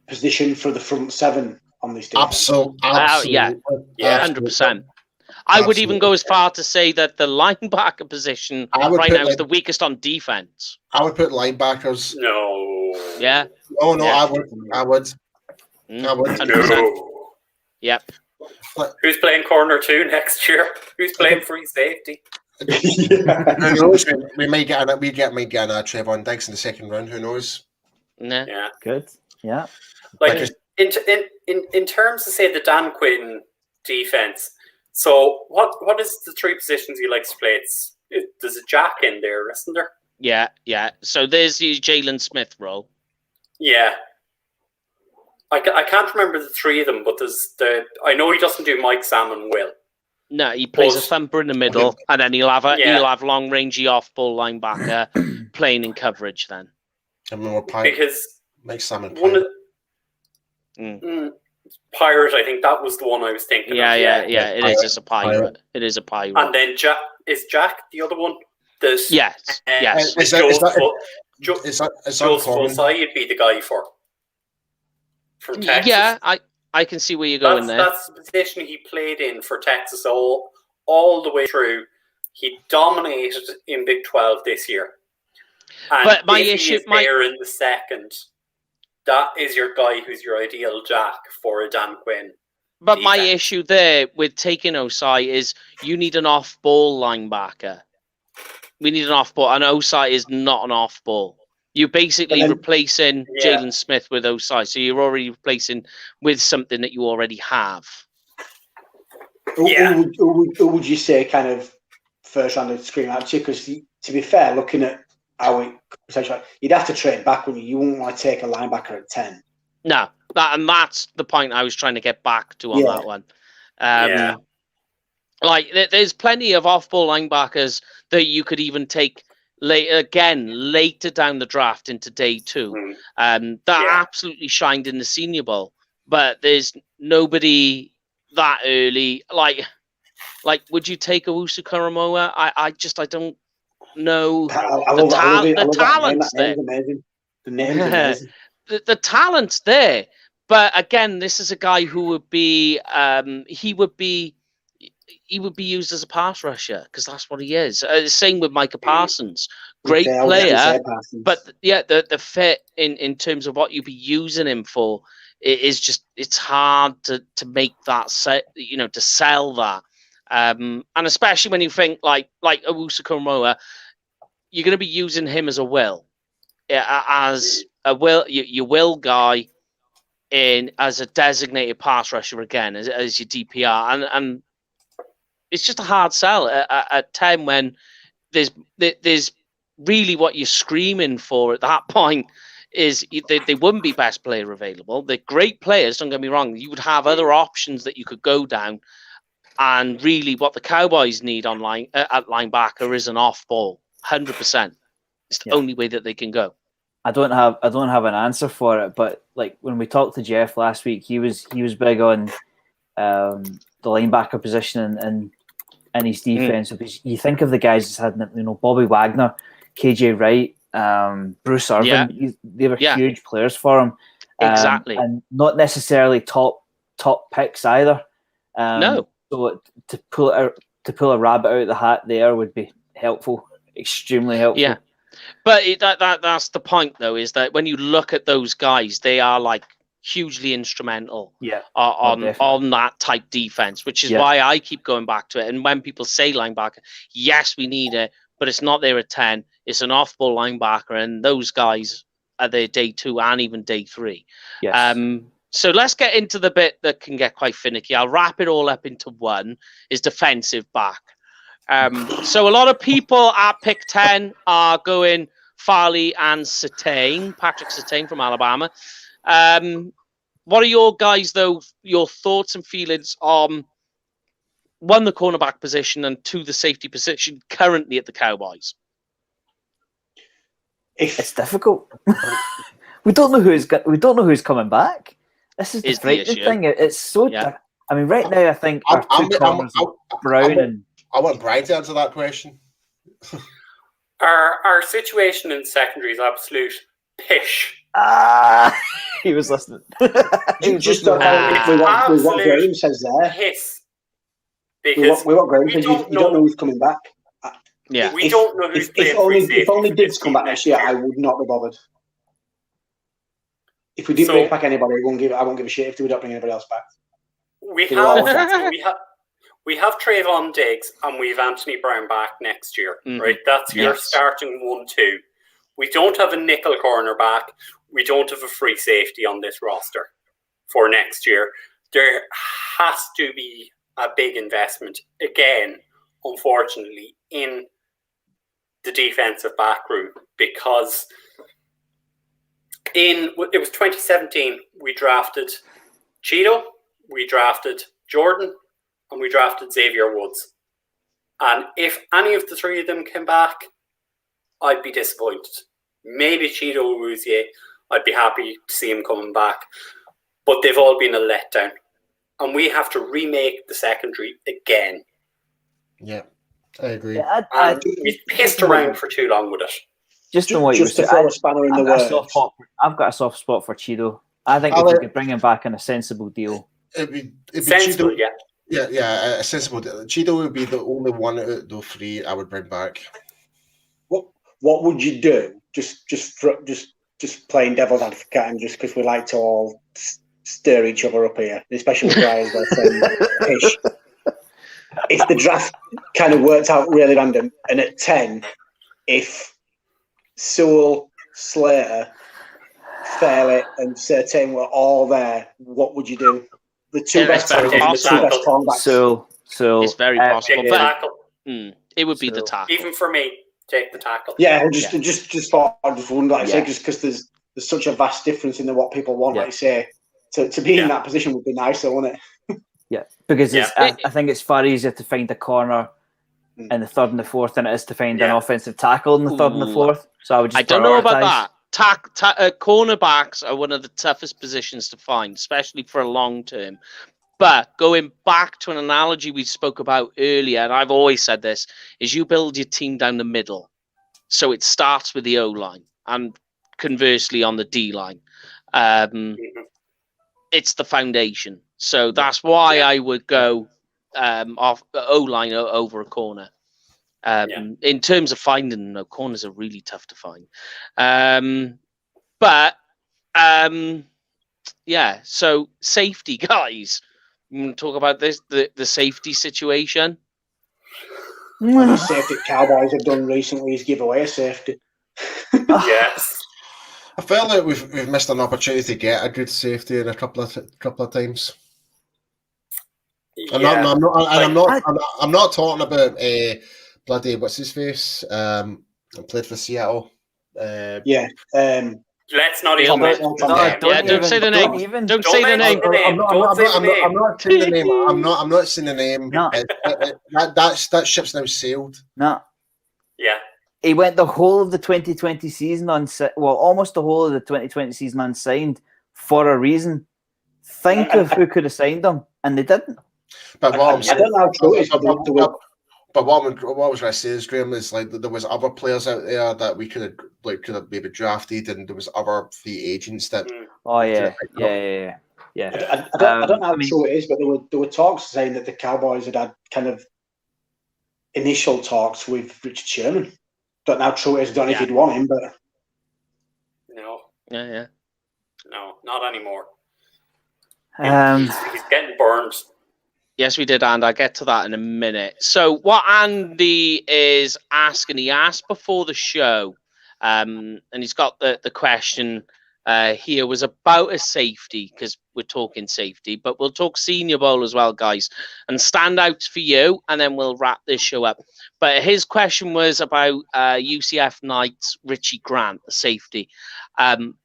position for the front 7 on this team? Absolutely. Yeah, 100%. I would even go as far to say that the linebacker position right now is the weakest on defense. I would put linebackers. No. Yeah. Oh no, Yeah. I would. 100%. Yep. Who's playing corner 2 next year? Who's playing free safety? Who knows? We might get Trevon Diggs in the second round. Who knows? Yeah. Good. Yeah. Like in terms of say the Dan Quinn defense. So what is the 3 positions he likes to play? There's a jack in there, isn't there? Yeah. So there's the Jalen Smith role. Yeah. I can't remember the 3 of them, but I know he doesn't do Mike, Sam, and Will. No, he plays a thumper in the middle, and then he'll have long rangey off ball linebacker playing in coverage. Then because Mike, Sam, and one of Pirate, I think that was the one I was thinking. Yeah. of. It's a pirate. It is a pirate. And then Jack the other one. Yes. Joe Fosai would be the guy for. From Texas. Yeah, I can see where you're going there. That's the position he played in for Texas all the way through. He dominated in Big 12 this year. And but my if issue, he is there in the second, that is your guy who's your ideal jack for a Dan Quinn. But defense. my issue there with taking Osai is you need an off-ball linebacker. We need an off-ball, and Osai is not an off-ball. You're basically replacing Jalen Smith with Osai, so you're already replacing with something that you already have. Who would you say kind of first round of scream at you? Because to be fair, looking at how it potentially, you'd have to trade back when you wouldn't want to take a linebacker at 10. No, that's the point I was trying to get back to on that one. Like there's plenty of off-ball linebackers that you could even take later down the draft into day 2. That absolutely shined in the Senior Bowl, but there's nobody that early. Like would you take Owusu Koromoa? I don't know. The talent's there. The name's amazing. The talent's there, but again, this is a guy who would be he would be used as a pass rusher because that's what he is. Same with Micah Parsons, great player, but the fit in terms of what you'd be using him for is just it's hard to make that to sell that, and especially when you think like Owusu Koromoa, you're going to be using him as a will, your will guy as a designated pass rusher again as your DPR, and it's just a hard sell at 10 when there's really what you're screaming for at that point is they wouldn't be best player available. They're great players, don't get me wrong. You would have other options that you could go down. And really what the Cowboys need at linebacker is an off ball. 100%. It's the only way that they can go. I don't have an answer for it, but like when we talked to Jeff last week, he was big on the linebacker position and his defense. Because you think of the guys that's had, Bobby Wagner, KJ Wright, Bruce Irvin. They were huge players for him. Exactly, and not necessarily top picks either. No. So to pull a rabbit out of the hat there would be helpful, extremely helpful. Yeah, but that's the point though, is that when you look at those guys, they are like hugely instrumental. On that type defense, which is why I keep going back to it. And when people say linebacker, yes, we need it, but it's not there at 10. It's an off-ball linebacker, and those guys are there day 2 and even day 3. Yes. So let's get into the bit that can get quite finicky. I'll wrap it all up into one, is defensive back. So a lot of people at pick 10 are going Farley and Patrick Surtain from Alabama. What are your guys, though, your thoughts and feelings on, 1, the cornerback position, and 2, the safety position currently at the Cowboys? It's difficult. we don't know who's coming back. This is the frightening thing. It's so. I mean, right now I think our two corners are Brown and. I want Brian to answer that question. Our situation in secondary is absolute pish. He was listening. Just don't know if what Graham says there. Piss. Because we want Graham says you don't know who's coming back. Yeah, we don't know who's playing. If only Diggs come back next year, I would not be bothered. If we didn't bring back anybody, I won't give a shit if we don't bring anybody else back. We have Trayvon Diggs and we have Anthony Brown back next year, right? That's your starting 1-2. We don't have a nickel cornerback. We don't have a free safety on this roster for next year. There has to be a big investment again, unfortunately, in the defensive back room, because it was 2017 we drafted Cheeto, we drafted Jordan, and we drafted Xavier Woods. And if any of the 3 of them came back, I'd be disappointed. Maybe Cheeto Awuzie, I'd be happy to see him coming back. But they've all been a letdown. And we have to remake the secondary again. Yeah, I agree. Yeah, we've pissed around for too long with it. Just on what you were saying, I've got a soft spot for Cheeto. I think if we could bring him back on a sensible deal. It'd be sensible, Cheeto, yeah, a sensible deal. Cheeto would be the only one out of those 3 I would bring back. What would you do? Just playing devil's advocate, and just because we like to all stir each other up here, especially with guys like Fish. If the draft kind of worked out really random, and at 10, if Sewell, Slater, Fairley, and Surtain were all there, what would you do? The 2 best players, the 2 best cornerbacks. So it's very possible, but it would be So, the tackle. Even for me, take the tackle. Yeah, just thought I just wonder, like I say, just because there's such a vast difference in what people want. Like I say, to be in that position would be nice, though, wouldn't it? Yeah, because I think it's far easier to find a corner in the 3rd and the 4th than it is to find an offensive tackle in the 3rd and the 4th. So I would just. I don't know about that. Cornerbacks are one of the toughest positions to find, especially for a long term. But going back to an analogy we spoke about earlier, and I've always said this, is you build your team down the middle. So it starts with the O-line and conversely on the D-line. It's the foundation. So that's why I would go off O-line over a corner. In terms of finding them, corners are really tough to find. So safety, guys. You want to talk about this, the safety situation? The safety Cowboys have done recently is give away a safety. Yes. I felt like we've missed an opportunity to get a good safety in a couple of times. I'm not talking about bloody what's his face? Played for Seattle. Yeah. Let's not Tom- even mention Tom- the Tom- name. Yeah, don't say the name. Don't even. Don't Don't say the mention name. the name. Don't say the name. I'm not saying the name. I'm not saying the name. No. That ship's now sailed. No. Yeah. He went the whole of the 2020 season almost the whole of the 2020 season unsigned for a reason. Think of who could have signed him, and they didn't. But what I'm I saying, don't know how true it is, but but what I was going to say is, Graham, is like there was other players out there that we could have maybe drafted, and there was other free agents that. Oh yeah. I don't know how true it is, but there were talks saying that the Cowboys had kind of initial talks with Richard Sherman. Don't know how true it is. Don't know if you'd want him, but No. Yeah. No, not anymore. He's getting burned. Yes, we did, and I'll get to that in a minute. So what Andy is asking, he asked before the show, and he's got the question here was about a safety, because we're talking safety, but we'll talk Senior Bowl as well, guys, and standouts for you, and then we'll wrap this show up. But his question was about UCF Knights Richie Grant, the safety.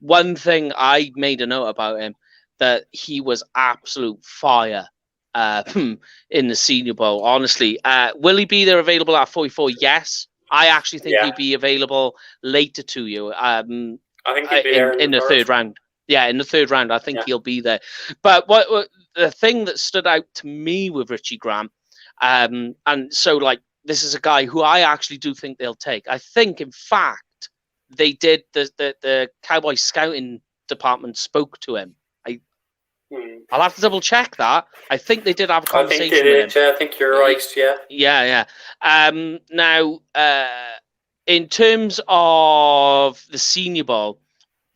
One thing I made a note about him, that he was absolute fire in the Senior Bowl. Honestly, will he be there available at 44? Yes, I actually think he'd be available later to you. I think he'd be there in the third round. Yeah, in the third round, I think he'll be there. But what the thing that stood out to me with Richie Grant, and so like this is a guy who I actually do think they'll take. I think, in fact, they did. The Cowboys scouting department spoke to him. I'll have to double check that. I think they did have a conversation. I think they did. Yeah, I think you're right. Yeah. Now, in terms of the Senior Bowl,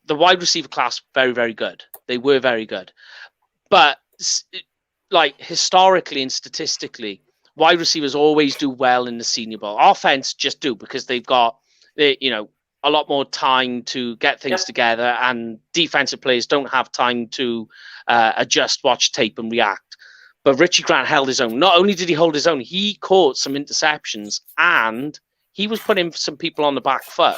the wide receiver class very, very good. They were very good, but like historically and statistically, wide receivers always do well in the Senior Bowl. Offense just do, because they've got a lot more time to get things together, and defensive players don't have time to adjust, watch tape, and react. But Richie Grant held his own. Not only did he hold his own, he caught some interceptions, and he was putting some people on the back foot.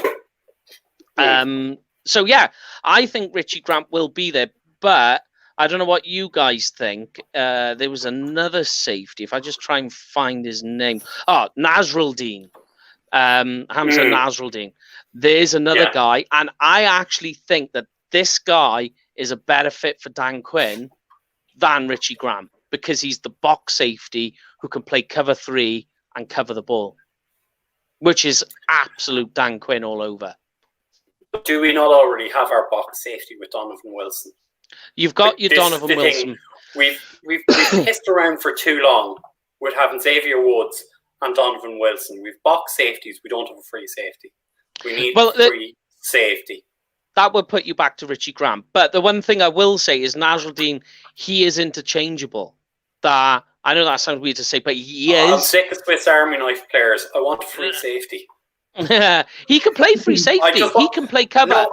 So, yeah, I think Richie Grant will be there, but I don't know what you guys think. There was another safety. If I just try and find his name. Oh, Nasruddin. Hamza Nasruddin. There's another guy, and I actually think that this guy is a better fit for Dan Quinn than Richie Grant, because he's the box safety who can play cover 3 and cover the ball, which is absolute Dan Quinn all over. Do we not already have our box safety with Donovan Wilson? You've got your Donovan Wilson. We've pissed around for too long with having Xavier Woods and Donovan Wilson. We've box safeties. We don't have a free safety. We need free safety. That would put you back to Richie Grant. But the one thing I will say is Nasruddin, he is interchangeable. I know that sounds weird to say, but he is. I'm sick of Swiss Army knife players. I want a free safety. He can play free safety. He can play cover. No,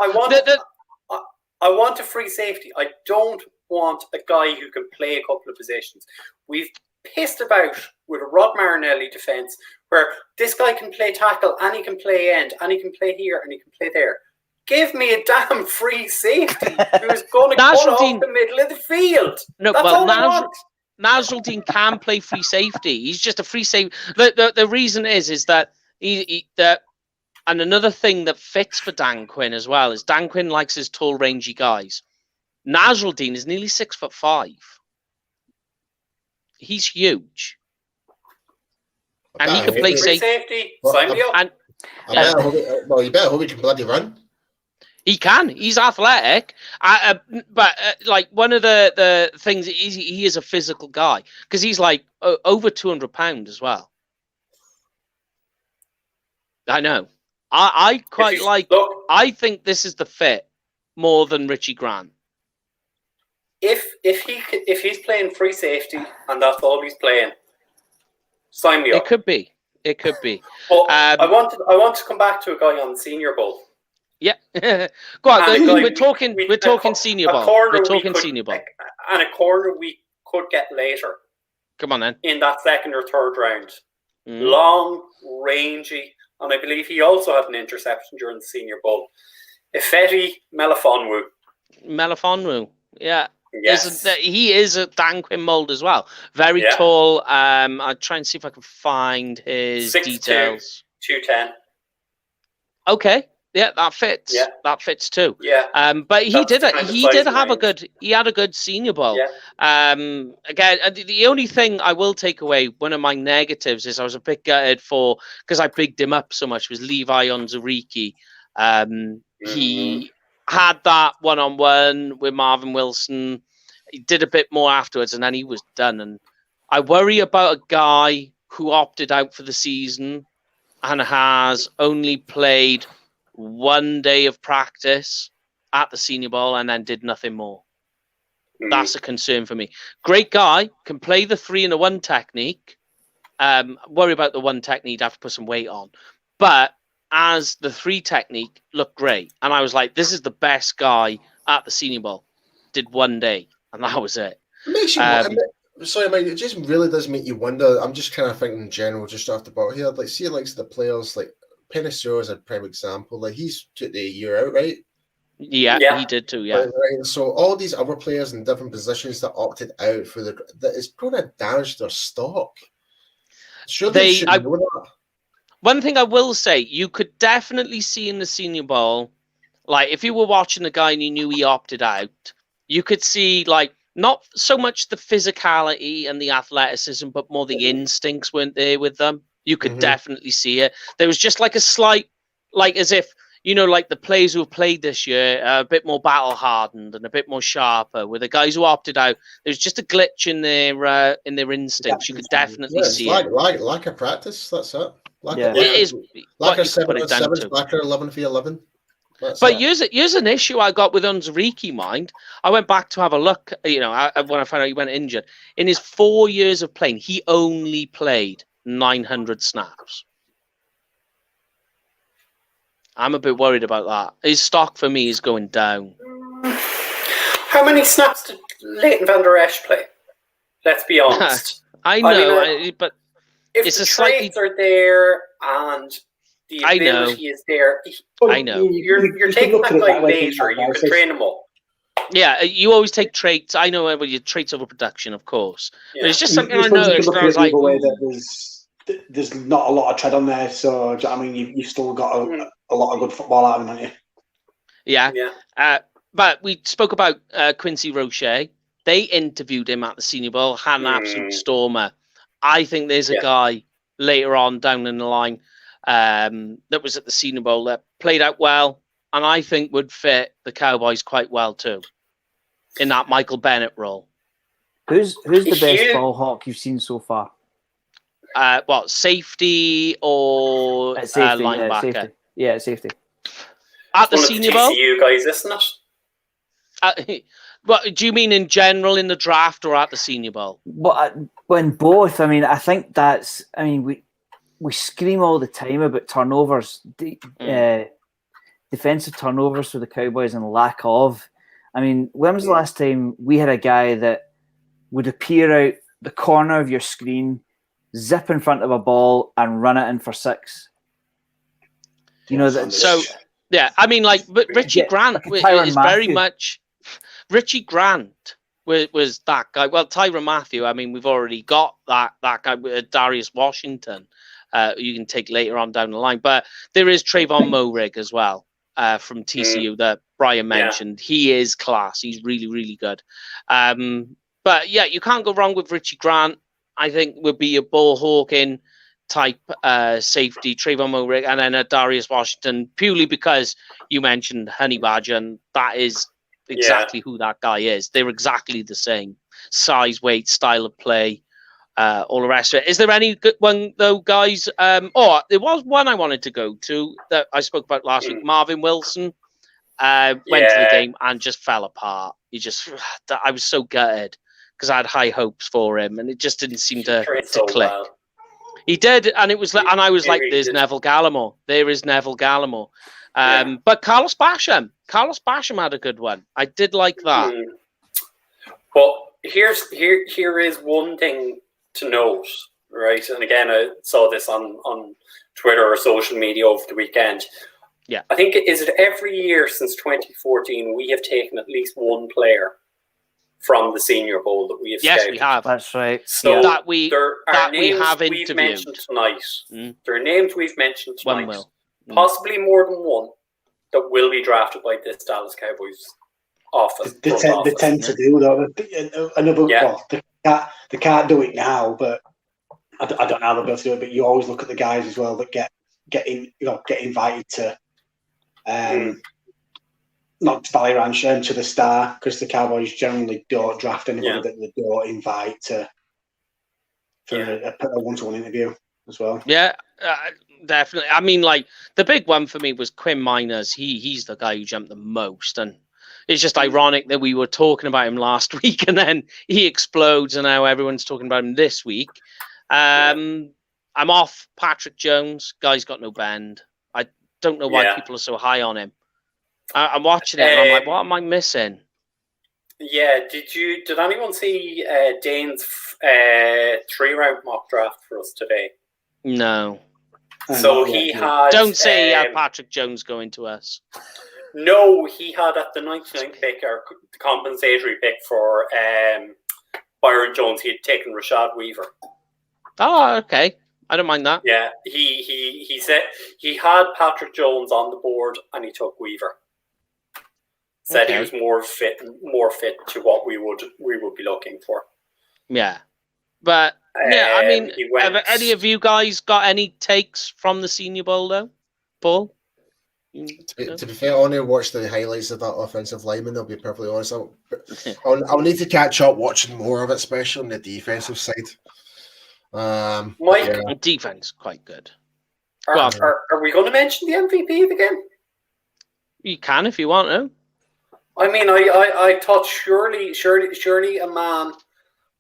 I want a free safety. I don't want a guy who can play a couple of positions. We've pissed about with a Rod Marinelli defense where this guy can play tackle and he can play end and he can play here and he can play there. Give me a damn free safety who's going to cut off the middle of the field. No, that's all I want. Nasruddin can play free safety. He's just a free safety. The reason is that and another thing that fits for Dan Quinn as well is Dan Quinn likes his tall, rangy guys. Nasruddin is nearly 6'5". He's huge, and he can play safety. Sign me up. You better hope he can bloody run. He can. He's athletic, but like one of the things he is a physical guy, because he's like over 200 pounds as well. I know. I quite like. I think this is the fit more than Richie Grant. If he's playing free safety and that's all he's playing, sign me up. It could be. But I want to come back to a guy on the Senior Bowl. Yeah, go on. We're talking Senior Bowl. We're talking Senior Bowl, and a corner we could get later. Come on then. In that second or third round, long, rangy, and I believe he also had an interception during the Senior Bowl. Ifedi Melifonwu, yeah. Yes. He is a Dan Quinn mold as well. Very tall. I'll try and see if I can find his 6'2", details. 210. Okay. Yeah, that fits. Yeah. That fits too. Yeah. But he That's did the kind of he size did and have range. he had a good Senior Bowl. Yeah. Again, the only thing I will take away, one of my negatives, is I was a bit gutted because I bigged him up so much, was Levi Onwuzurike. He had that one-on-one with Marvin Wilson. He did a bit more afterwards, and then he was done. And I worry about a guy who opted out for the season and has only played one day of practice at the Senior Bowl and then did nothing more. That's a concern for me. Great guy, can play the 3-in-1 technique. Worry about the 1 technique, have to put some weight on. But as the 3 technique looked great. And I was like, this is the best guy at the Senior Bowl. Did 1 day, and that was it. It makes you sorry, Mike, it just really does make you wonder. I'm just kind of thinking in general, just off the bat here. Like, see, like the players, like Penicillin is a prime example. Like, he's took the year out, right? Yeah, he did too, yeah. Right. So all these other players in different positions that opted out for that is going to damage their stock. Sure, they should know that. One thing I will say, you could definitely see in the Senior Bowl, like if you were watching the guy and you knew he opted out, you could see like not so much the physicality and the athleticism, but more the instincts weren't there with them. You could definitely see it. There was just like a slight, like as if, you know, like the players who have played this year are a bit more battle hardened and a bit more sharper. With the guys who opted out, there's just a glitch in their instincts. You could definitely see it. Lack of practice. That's it. It is lack of 7-on-7, lack of 11v11. But here's an issue I got with Onwuzurike, mind. I went back to have a look, you know, when I found out he went injured. In his 4 years of playing, he only played 900 snaps. I'm a bit worried about that. His stock for me is going down. How many snaps did Leighton Van Der Esch play? Let's be honest. I know, but if it's the a slightly traits are there and the ability is there, I know. You're taking that guy later. You can train him up. Yeah, you always take traits. I know your traits over production, of course. Yeah. But it's just something I noticed. I was like, there's not a lot of tread on there. So I mean, you've still got a lot of good football out of him, haven't you? Yeah. But we spoke about Quincy Roche. They interviewed him at the Senior Bowl, had an absolute stormer. I think there's a guy later on down in the line that was at the Senior Bowl that played out well, and I think would fit the Cowboys quite well too, in that Michael Bennett role. Who's the best ball hawk you've seen so far? Safety or safety, linebacker? Yeah, safety. At the Senior Bowl? You guys, isn't it? Well, do you mean in general in the draft or at the Senior Bowl? When both, I mean, I think that's. I mean, we scream all the time about turnovers, defensive turnovers for the Cowboys and lack of. I mean, when was the last time we had a guy that would appear out the corner of your screen, zip in front of a ball, and run it in for 6? You know that. So yeah, I mean, like, but Richie Grant is very much. Richie Grant was that guy. Well, Tyrann Mathieu, I mean, we've already got that guy with Darius Washington. You can take later on down the line. But there is Trayvon Moehrig as well from TCU that Brian mentioned. He is class. He's really, really good. But yeah, you can't go wrong with Richie Grant. I think would be a ball hawking type safety, Trayvon Moehrig, and then a Darius Washington, purely because you mentioned Honey Badger, and that is exactly who that guy is. They're exactly the same size, weight, style of play, all the rest of it. Is there any good one though, guys? There was one I wanted to go to that I spoke about last week. Marvin Wilson went to the game and just fell apart. I was so gutted because I had high hopes for him, and it just didn't seem to click. Well. He did, and it was, and I was like, "There's Neville Gallimore. There is Neville Gallimore." But Carlos Basham had a good one. I did like that. But here is one thing to note right? And again, I saw this on Twitter or social media over the weekend. Yeah. I think, is it every year since 2014 we have taken at least one player from the Senior Bowl that we have Yes, scouted. we have. That's right. So that we there are that we names have we've interviewed. mentioned tonight. There are names we've mentioned tonight. One will. Possibly more than one that will be drafted by this Dallas Cowboys office. They tend to do though. Well, they can't do it now, but I don't know how they'll be able to do it. But you always look at the guys as well that get invited to, not to Valley Ranch, to the Star, because the Cowboys generally don't draft anybody that they don't invite for a one-to-one interview as well. Yeah, definitely. I mean, like, the big one for me was Quinn Miners. He's the guy who jumped the most, and it's just ironic that we were talking about him last week, and then he explodes, and now everyone's talking about him this week. I'm off Patrick Jones. Guy's got no bend. I don't know why people are so high on him. I'm watching it, and I'm like, what am I missing? Yeah, did anyone see Dane's 3-round mock draft for us today? No. So he had... Don't say he had Patrick Jones going to us. No, he had at the 99th pick, or the compensatory pick for Byron Jones, he had taken Rashad Weaver. Oh, okay. I don't mind that. Yeah, he said he had Patrick Jones on the board and he took Weaver. Said he was more fit to what we would be looking for. Yeah. But I mean, have any of you guys got any takes from the Senior Bowl though? Paul? To be fair, I only watched the highlights of that offensive lineman. I'll be perfectly honest. I'll need to catch up watching more of it, especially on the defensive side. Mike, the defense quite good. Are we going to mention the MVP again? You can if you want to. I mean, I thought surely a man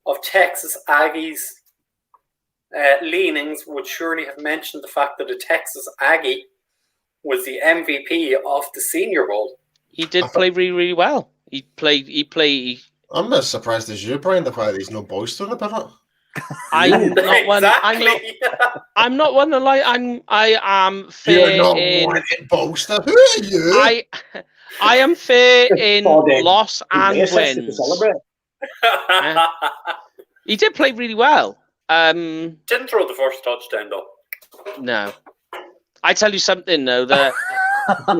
of Texas Aggies leanings would surely have mentioned the fact that a Texas Aggie was the MVP of the Senior Bowl. He did play really, really well. He played. I'm as surprised as you, Brian, the fact that he's no boasting about it. I'm not one. I'm not one to lie. I am fair. You're not one boaster. Who are you? I am fair in loss and wins. He did play really well. Didn't throw the first touchdown though. No. I tell you something though. That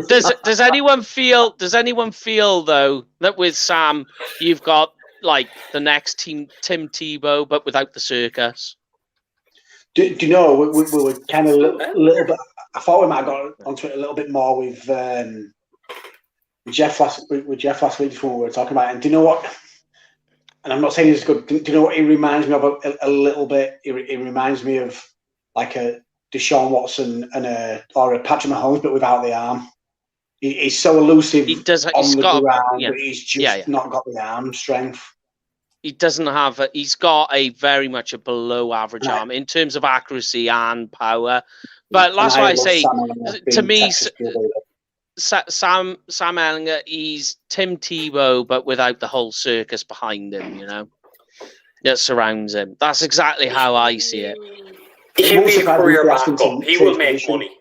does anyone feel though that with Sam you've got like the next Tim Tebow but without the circus? Do you know we were kind of a little bit. I thought we might have got onto it a little bit more with Jeff last week when we were talking about it. And do you know what? And I'm not saying it's good. Do you know what he reminds me of a little bit? It reminds me of like a Deshaun Watson or a Patrick Mahomes, but without the arm. He's so elusive on the ground, but he's just not got the arm strength. He doesn't have he's got a very much a below average arm in terms of accuracy and power. But that's why I say, to me, Sam Ehlinger, he's Tim Tebow, but without the whole circus behind him, that surrounds him. That's exactly how I see it. He'll be a career backup. He will make money.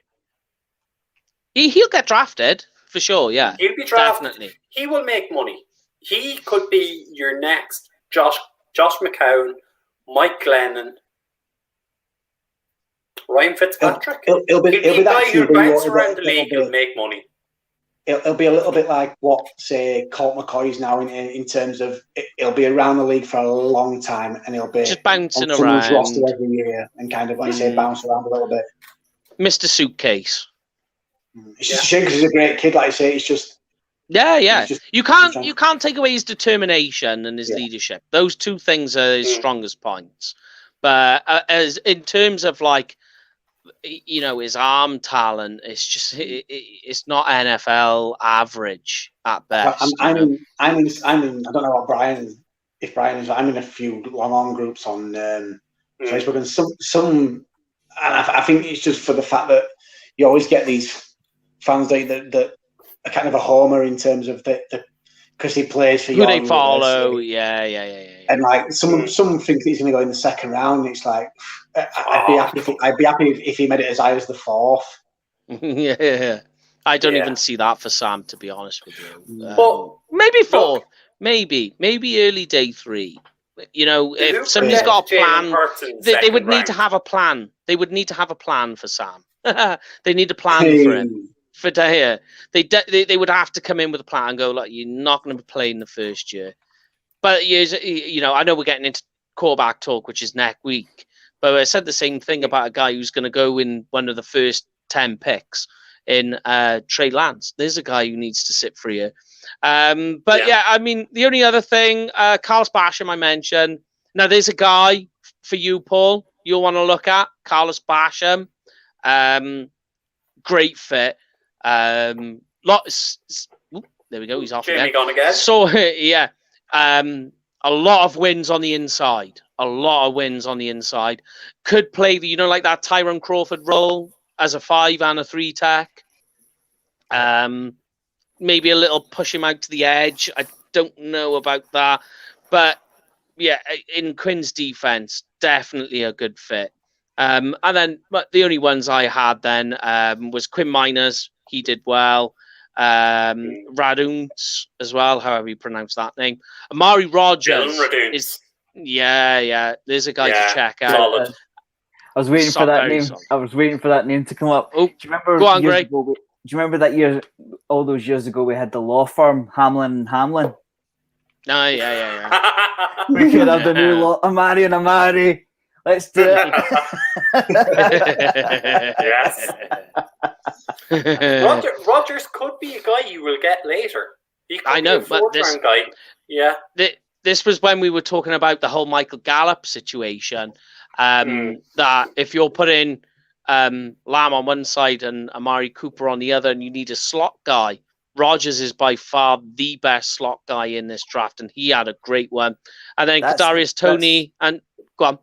He'll get drafted, for sure, yeah. He'll be drafted. Definitely. He will make money. He could be your next Josh McCown, Mike Glennon, Ryan Fitzpatrick. He'll be a guy who bounce around the league and make money. It'll be a little bit like what, say, Colt McCoy's now in terms of he'll be around the league for a long time and he'll be just bouncing on around roster every year and kind of, like you say, bounce around a little bit. Mr. Suitcase. It's just a shame because he's a great kid, like you say. It's just you can't take away his determination and his leadership. Those two things are his strongest points. But as in terms of like, his arm talent, it's just it's not NFL average at best. I'm in. I don't know what Brian. If Brian is, I'm in a few long groups on Facebook, and some, and I think it's just for the fact that you always get these fans that are kind of a homer in terms of the because he plays for Who they York follow. University. Yeah. And like some think he's going to go in the second round. It's like I'd be happy if he made it as high as the fourth. Yeah. I don't even see that for Sam, to be honest with you. Well, maybe fourth, maybe early day 3. You know, if somebody's got a plan, they would need to have a plan. They would need to have a plan for Sam. They need a plan for him. For Dahir, they would have to come in with a plan and go, like, you're not going to be playing the first year. But you know, I know we're getting into quarterback talk, which is next week. But I said the same thing about a guy who's going to go in one of the first 10 picks in Trey Lance. There's a guy who needs to sit for you. But yeah, I mean, the only other thing, Carlos Basham I mentioned. Now, there's a guy for you, Paul, you'll want to look at. Carlos Basham. Great fit. There we go. He's off Jamie gone again. So, yeah. A lot of wins on the inside. Could play the, like that Tyrone Crawford role as a 5 and a 3 tech. Maybe a little push him out to the edge. I don't know about that. But yeah, in Quinn's defense, definitely a good fit. And then but the only ones I had then was Quinn Miners. He did well. Raduns as well, however you pronounce that name. Amari Rogers is there's a guy to check out. I was waiting for that name. Solid. I was waiting for that name to come up. Oh, do you remember? Go on, Greg. Do you remember that year? All those years ago, we had the law firm Hamlin and Hamlin. No, yeah. We could have the new law, Amari and Amari. Let's do it. Yes. Rogers could be a guy you will get later. He could be a fourth-round guy. Yeah. This was when we were talking about the whole Michael Gallup situation. That if you're putting Lamb on one side and Amari Cooper on the other, and you need a slot guy, Rogers is by far the best slot guy in this draft, and he had a great one. And then Kadarius Toney and go on.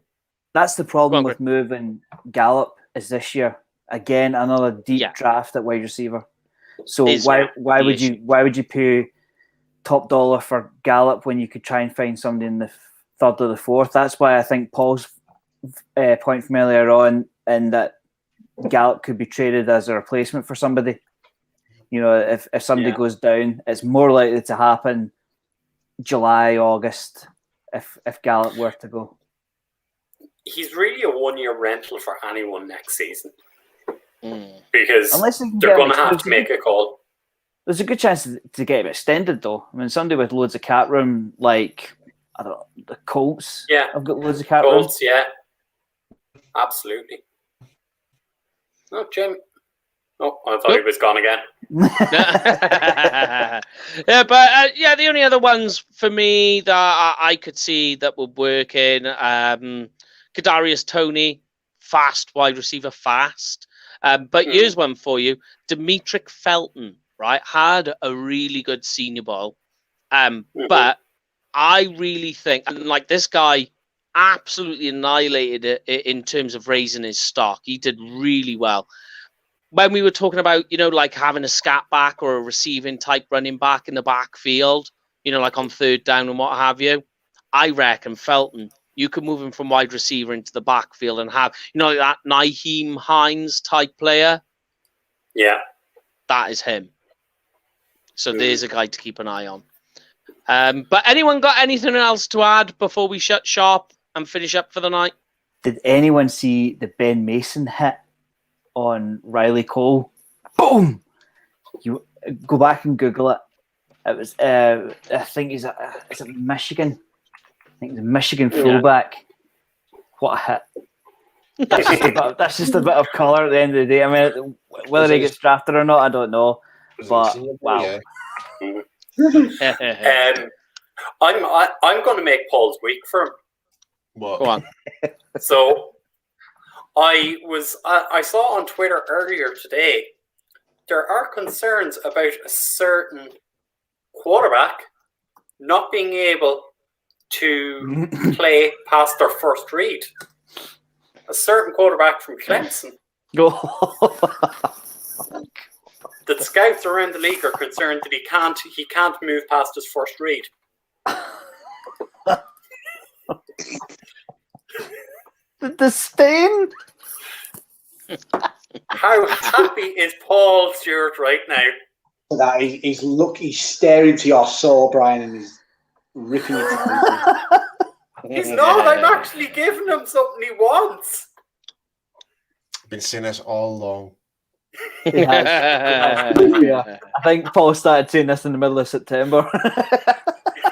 That's the problem with moving Gallup is this year again another deep draft at wide receiver. So why would you pay top dollar for Gallup when you could try and find somebody in the third or the fourth? That's why I think Paul's point from earlier on, and that Gallup could be traded as a replacement for somebody. You know, if somebody goes down, it's more likely to happen July, August if Gallup were to go. He's really a one-year rental for anyone next season. Because they're going to have to make a call. There's a good chance to get him extended, though. I mean, somebody with loads of cap room, like, I don't know, the Colts. Yeah. I've got loads of cap room. Colts, yeah. Absolutely. Oh, Jim. Oh, I thought he was gone again. Yeah, but the only other ones for me that I could see that would work in Kadarius Toney, fast wide receiver, fast. But here's one for you: Demetric Felton, right? Had a really good Senior Bowl, but I really think, and like this guy, absolutely annihilated it in terms of raising his stock. He did really well. When we were talking about, like having a scat back or a receiving type running back in the backfield, like on third down and what have you, I reckon Felton, you could move him from wide receiver into the backfield and have, like that Nyheim Hines type player. Yeah. That is him. So there's a guy to keep an eye on. But anyone got anything else to add before we shut shop and finish up for the night? Did anyone see the Ben Mason hit on Riley Cole? Boom! You go back and Google it. It was, I think is it Michigan? I think the Michigan fullback. What a hit! That's just a bit of colour at the end of the day. I mean, whether he gets drafted or not, I don't know. But wow. I'm going to make Paul's week for him. What? Go on. So I saw on Twitter earlier today there are concerns about a certain quarterback not being able to play past their first read. A certain quarterback from Clemson. The scouts around the league are concerned that he can't move past his first read. The disdain. How happy is Paul Stewart right now? That he's staring into your soul, Brian, and he's ripping it to He's not. I'm actually giving him something he wants. I've been saying this all along. He has. I think Paul started saying this in the middle of September.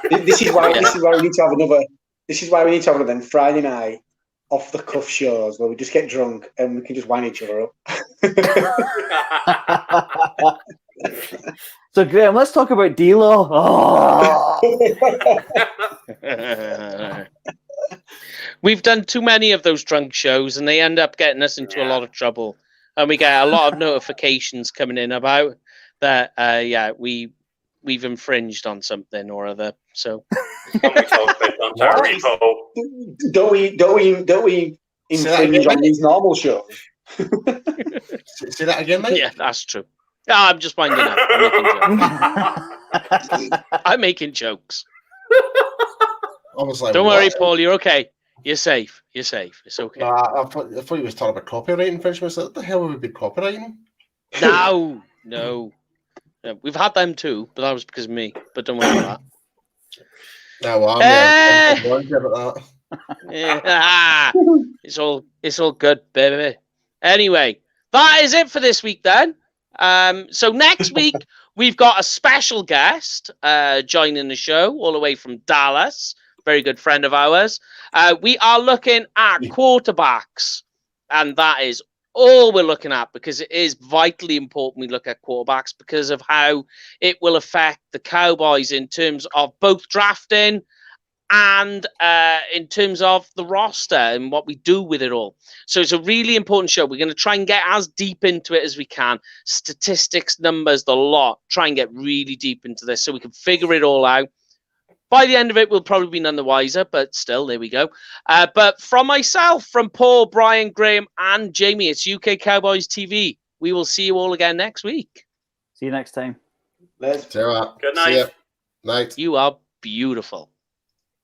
This is why we need to have another. This is why we need to have another Friday night off the cuff shows where we just get drunk and we can just wind each other up. So Graham, let's talk about D-Law. Oh. We've done too many of those drunk shows, and they end up getting us into a lot of trouble. And we get a lot of notifications coming in about that. We've infringed on something or other. So When we talk about Ontario, don't we infringe on these normal shows? Say that again, mate. yeah, that's true. No, I'm just winding up. I'm making jokes. I was like, Don't what? worry, Paul. You're okay. You're safe. You're safe. It's okay. I thought he was talking about copyright infringement. Like, what the hell would we be copyrighting? No. We've had them too, but that was because of me. But don't worry about No, well, I'm worried about that. that. It's all good, baby. Anyway, that is it for this week then. So next week we've got a special guest joining the show all the way from Dallas. Very good friend of ours. We are looking at quarterbacks, and that is all we're looking at because it is vitally important we look at quarterbacks because of how it will affect the Cowboys in terms of both drafting and in terms of the roster and what we do with it all. So it's a really important show. We're going to try and get as deep into it as we can. Statistics, numbers, the lot. Try and get really deep into this so we can figure it all out. By the end of it, we'll probably be none the wiser, but still, there we go. But from myself, from Paul, Brian, Graham, and Jamie, it's UK Cowboys TV. We will see you all again next week. See you next time. Let's Good Good night. See ya. Night. You are beautiful.